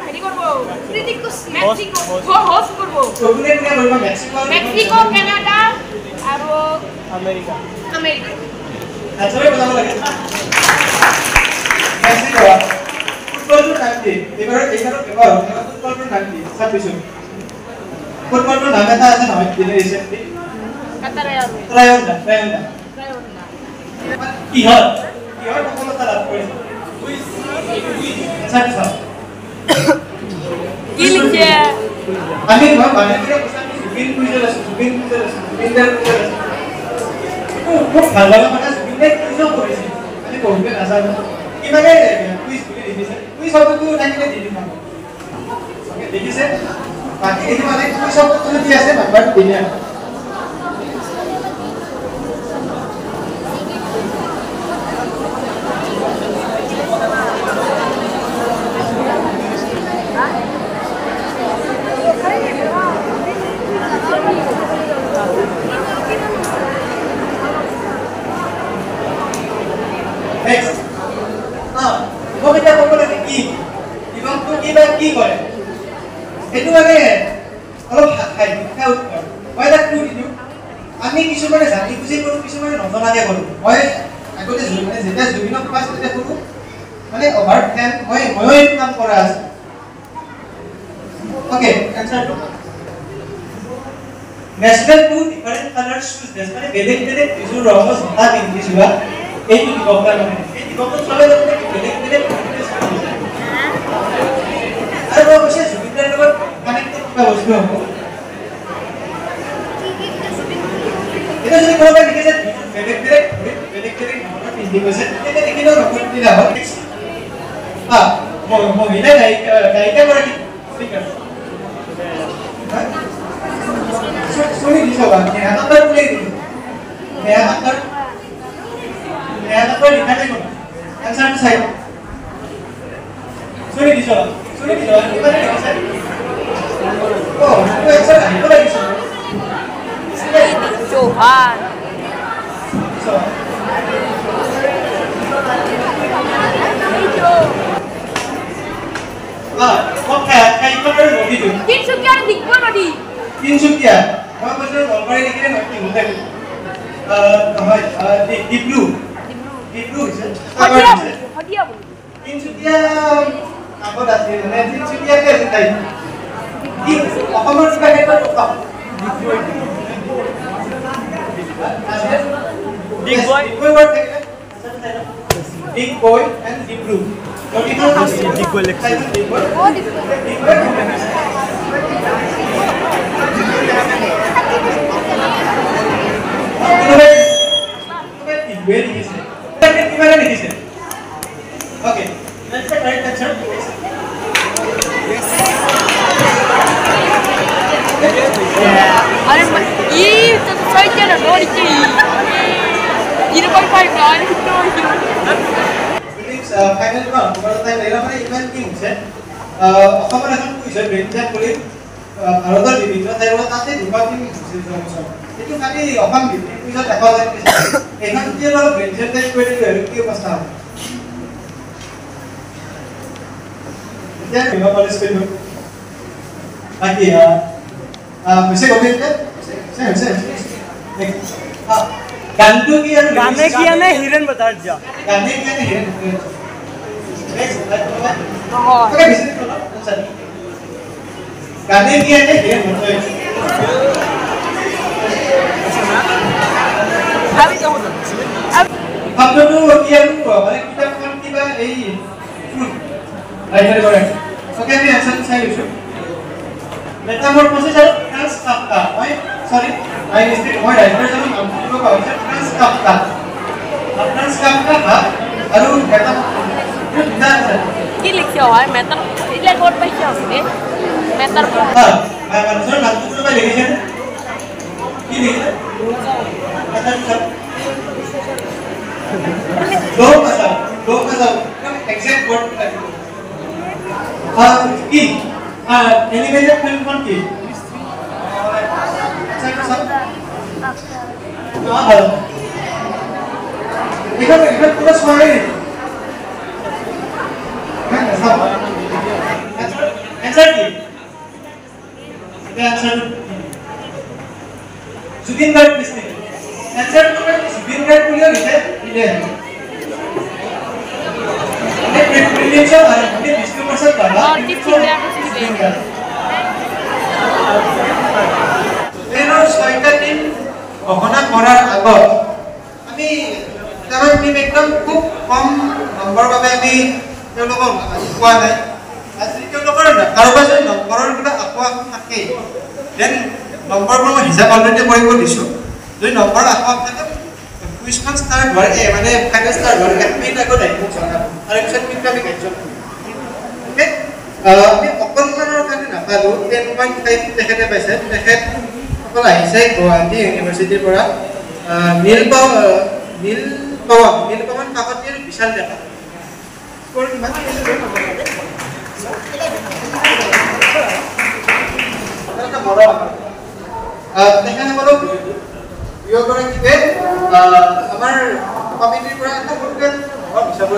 হেৰি কৰিব ক্ৰিটিক মেক্সিকো হোষ্ট কৰিব ওগুলো কি বলবো মেক্সিকো কানাডা আৰু আমেৰিকা আসলে কথা লাগে মেক্সিকো ফুটবলটো নাকি এবাৰ ফুটবলটো নাকি 26 ফুটবলটো নাম এটা আছে নহয় দিলে ৰিসেন্টলি ট্ৰায়নডা কিহৰ সফলতা লাভ কৰিছে আচ্ছা কি লিখে আমি মানে জুবিন কুইজৰ আছে খুব ভাল লগা মানে জুবিনে কুইজো কৰিছে আমি বহুতে নাজানো কি মানে কুইজ বুলি লিখিছে কুইজ শব্দটো থাকিলে দি দিম ওকে দেখিছে বাকি এই মানে কুইজ শব্দটো যদি আছে নাম্বাৰটো দিলে কি কৰে এটো মানে অলপ খাই উত্তৰ মই এটা ক্লু দিও আমি কিছুমানে জানি বুজি কৰো কিছুমানে নজনাকে কৰো মই আগতে মানে যেতিয়া জুবিনক ফাৰ্ষ্ট দেখো মানে অভাৰ ফেন মই এই কাম কৰা আছে okay answer national two different colour shoes মানে বেলেগ বেলেগ কিছু ৰঙৰ জোতা পিন্ধিছিলা এইটো দিবকটা মানে এই দিবকটো চলে বেলেগ বেলেগ আৰু অৱশ্যে জুবিনৰ লগত কানেক্টেড কৰা বস্তু হ'ব এটা যদি কোনোবাই দেখিছে বেলেগ বেলেগ ধৰণৰ পিন্ধি গৈছে তেতিয়া দেখিলেও নকৰি দিলা হয় মহিলা গায়িকা গৰাকী ঠিক আছে सुनी दिसो बा नेहातर पुले दिसो नेहातर लिखा है कोन आंसर साइड सुनी दिसो इबारे लिखा है ओ आंसर है तो दिसो Johan सो काय कलर नदी दो তিনসুকিয়ার দিকবো নদী তিনসুকিয়া মই কৈছো নলবাৰী লিখিলে নহয় কি হতে নহয় ডিব্লু হৈছে হদিয়া বলি তিনসুকিয়া আগত আছে মানে তিনসুকিয়াতে আছে তাই কি অসমৰ কিবা ক্ষেত্ৰত Big boy word থাকিলে Big boy and Diblu Big boy লেখা Big boy Okay, let's get right answer. अरे ये तो सही क्या ना डोरी की ये कोई फाइट ना ये डोरी की फाइनल वन हमारा टाइम लेला মানে ইমান কি হৈছে অসমৰ এখন কুইজৰ ব্ৰেঞ্জাম বুলি ভাৰতৰ বিভিন্ন ঠাইৰ তাতে দুবাৰটি হৈছে জনসংখ্যা এটো খালি অসম ভিত্তিক কুইজত দেখা যায় এখন যে অলপ ব্ৰেঞ্জাম টাইপ কৰি দিলে আৰু কি অৱস্থা হ'ব এতিয়া মই কলেজ কৰিলো বাকি वैसे बोलते हैं से गाने किया ने हिरन बता दिया गाने किया ने हिरन ओके बिजनेस करो सर गाने किया ने हिरन बता अब तो किया माने किताब कोन किबा এই ফুল রাইটার করে ওকে আমি आंसर চাই লৈছো Metamorphosis of Franz Kafka. Sorry, I mistake. Why writer is naam to ka hoise Franz Kafka. Franz Kafka ha aru metamorphosis. কি লিখিও হয় মেটার ইলে কোড পাইছো আপনি মেটার হ্যাঁ মানুষের নাম তো কোথায় লিখেছেন কি লিখেছে আচ্ছা লোক আসা এক্সাক্ট ওয়ার্ড কি एनिमेटेड फिल्म कौन की अच्छा सब हां देखो पूरा समय এনসার কি answer Zubeen Garg listing answer তো জুবিন গাৰ্গ বুলিও লিখে দিলে প্ৰিলিমছ হয় আমি 20% পাবা জুবিন গাৰ্গ এনৰ 6টা টিম ঘোষণা কৰাৰ আগত আমি তামান টিম একদম খুব কম নম্বৰ বাবে আমি তেওঁলোকক কোৱা নাই আজি তেওঁলোকৰ কাৰোবাৰ যদি নম্বৰৰ কিবা আকোৱা থাকে দেন নম্বৰবোৰ মই হিচাপ অলৰেডি কৰিব দিছোঁ যদি নম্বৰ আকোৱা থাকে কুইজখন ষ্টাৰ্ট হয় মানে ফাইনেল ষ্টাৰ্ট হয় 1 মিনিট আগত আহিব জনাব আৰু পিছত কিন্তু আমি কাৰ্যত ওকে আমি অকণমানৰ কাৰণে নাপালোঁ 10.5 তেখেতে পাইছে তেখেত সকল আহিছে গুৱাহাটী ইউনিভাৰ্চিটিৰ পৰা নীল পৱন কাকতি আৰু বিশাল ডেকা স্ক'ৰ কিমান তেখেতসকলক দুয়োগৰাকীকে আমাৰ কমিটিৰ পৰা এটা সৰুকৈ বিচাৰ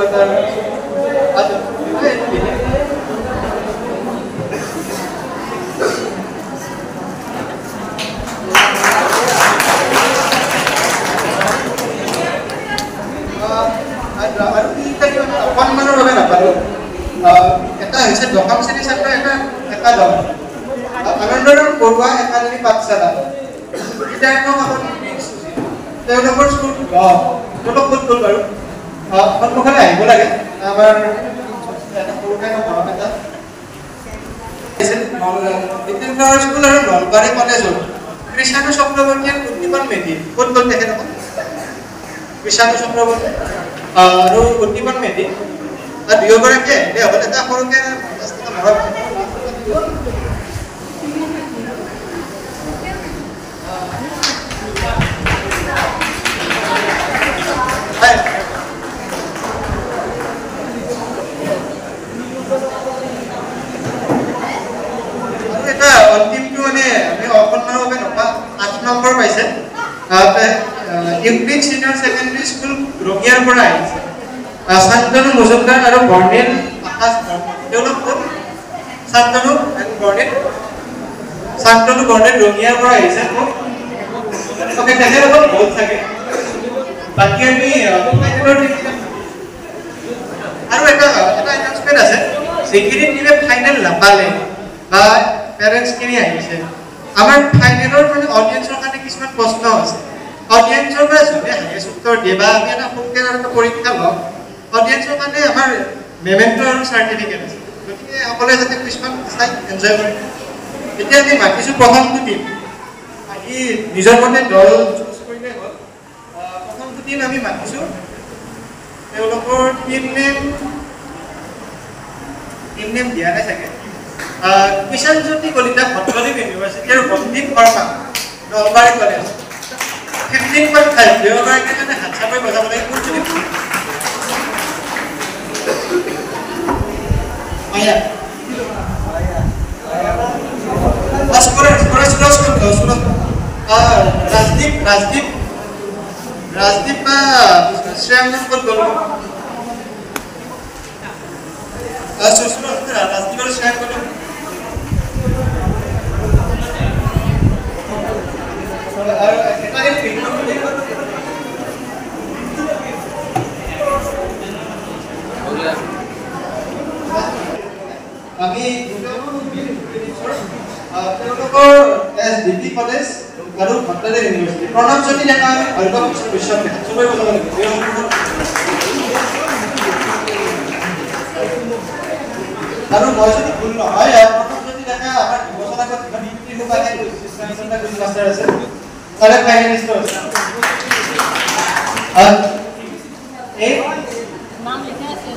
অকণমানৰ বাবে নাপালোঁ এটা হৈছে দশম শ্ৰেণীৰ ছাত্ৰ এটা দল আনন্দৰাম বৰুৱা একাডেমী পাঠশালা তেওঁলোকৰ স্কুল তেওঁলোক ক'ত গ'ল বাৰু সন্মুখলৈ আহিব লাগে আমাৰ এটা সৰুকৈ মৰম এটা বিদ্যানগৰ স্কুল আৰু নলবাৰী কলেজৰ কৃষাণু চক্ৰৱৰ্তীয়ে উদ্দীপন মেধি ক'ত গ'ল তেখেতসকল কৃষাণু চক্ৰৱৰ্তী আৰু উদ্দীপন মেধি দুয়োগৰাকীয়ে হ'ল এটা সৰুকৈ মৰম অন্তিমটো মানে আমি অকণমানৰ বাবে নপা 8 নম্বৰ পাইছে ইউক্লিড চিনিয়ৰ ছেকেণ্ডেৰী স্কুল ৰঙিয়াৰ পৰা আহিছে শান্তনু মজুমদাৰ আৰু বৰ্ণিল আকাশ তেওঁলোক শান্তনু বৰ্ণিল ৰঙিয়াৰ পৰা আহিছে তেখেতসকল বহুত থাকে বাকী আমি আৰু এটা এনাউন্সমেণ্ট আছে যিখিনি টিমে ফাইনেল নাপালে বা পেৰেণ্টছখিনি আহিছে আমাৰ ফাইনেলৰ মানে অডিয়েঞ্চৰ কাৰণে কিছুমান প্ৰশ্ন আছে অডিয়েঞ্চৰ পৰা যোনে হায়েষ্ট উত্তৰ দিয়ে বা আমি এটা সৰুকৈ এটা পৰীক্ষা লওঁ অডিয়েঞ্চৰ কাৰণে আমাৰ মেমেণ্ট আৰু চাৰ্টিফিকেট আছে গতিকে সকলোৱে যাতে কিছুমান চাই এনজয় কৰে এতিয়া আমি মাতিছোঁ প্ৰথমটো টিম আহি নিজৰ মতে দল চুজ কৰিলে হ'ল প্ৰথমটো টিম আমি মাতিছোঁ তেওঁলোকৰ টিম নেম দিয়া নাই চাগে কিষাণ জ্যোতি কলিতা ভট্টদ্বীপ ইউনিভাৰ্চিটি আৰু বন্দীপ শৰ্মা নলবাৰী কলেজ 15.5 দুয়োগৰাকীৰ কাৰণে হাত চাপৰি বজাব লাগে কোনটো ৰাজদীপ বা শ্ৰেয়াংগন ক'ত গ'ল ৰাজদীপ আৰু শ্ৰেয়াংগন আমি তেওঁলোকৰ এছডিপি কলেজ আৰু ভট্টদ্বীপ ইউনিভাৰ্চিটি প্ৰণৱ জ্যোতি ডেকা আমি ভাৰতীয় বিশ্ববিদ্যালয় চবেই বজাব লাগিব আৰু মই যদি ভুল নহয় প্ৰণৱ জ্যোতি ডেকা আমাৰ দুবছৰ আগত মাষ্টাৰ আছে তাৰে ফাইনেলিষ্ট আছে এই নাম লিখা আছে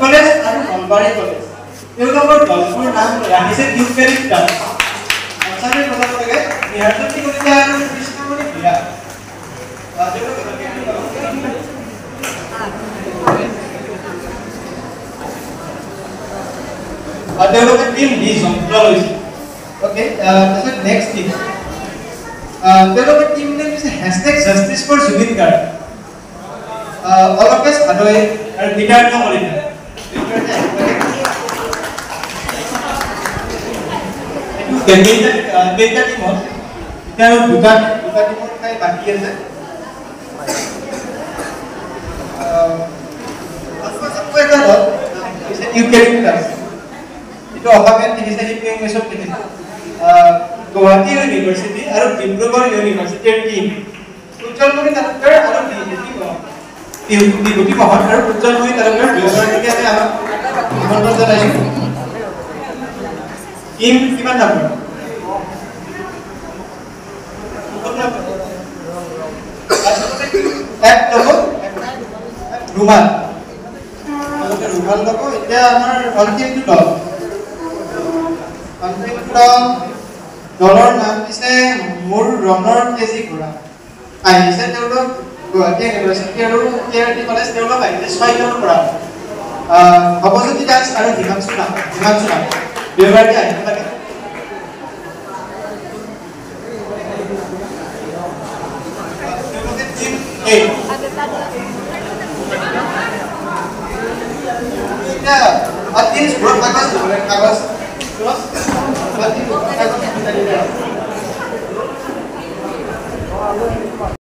কলেজ আৰু নলবাৰী কলেজ তেওঁলোকৰ দলটোৰ নাম ৰাখিছে ইউকেলিপ্টাছ আচাৰে বজাব লাগে নিহাৰজ্যোতি কলিতা আৰু কৃষ্ণমণি ভূঞা তেওঁলোকে টিম ডি যন্ত্ৰ লৈছে অ'কে তাৰপিছত নেক্সট টিম তেওঁলোকৰ টিম নেম হৈছে #জাষ্টিছ ফৰ জুবিন গাৰ্গ অলকেশ ভাদৈ আৰু গীতাৰ্থ কলিতা কেইটা টিমত এতিয়া দুটা টিমত খাই বাকী আছে itu অসমীয়াত লিখিছে সেইটো ইংলিছত লিখিছে গুৱাহাটী ইউনিভাৰ্চিটি আৰু ডিব্ৰুগড় ইউনিভাৰ্চিটিৰ টিম উজ্জ্বলমণি তালুকদাৰ আৰু বিভূতি মহন আৰু উজ্জ্বলমণি তালুকদাৰ দুয়োগৰাকীকে আমি আমাক নিমন্ত্ৰণ জনাইছোঁ টিম কিমান নম্বৰ এক ল'ব ৰুমাল ৰুমাল ল'ব এতিয়া আমাৰ অন্তিমটো দলৰ নাম দিছে মোৰ ৰণৰ তেজী ঘোঁৰা আহিছে তেওঁলোক গুৱাহাটী ইউনিভাৰ্চিটি আৰু কেআৰটি কলেজ তেওঁলোক আহিছে 6 জনৰ পৰা ভৱজ্যোতি দাস আৰু হিমাংশু নাম দুয়োগৰাকী আহিব লাগে Atin sebelum kagas terus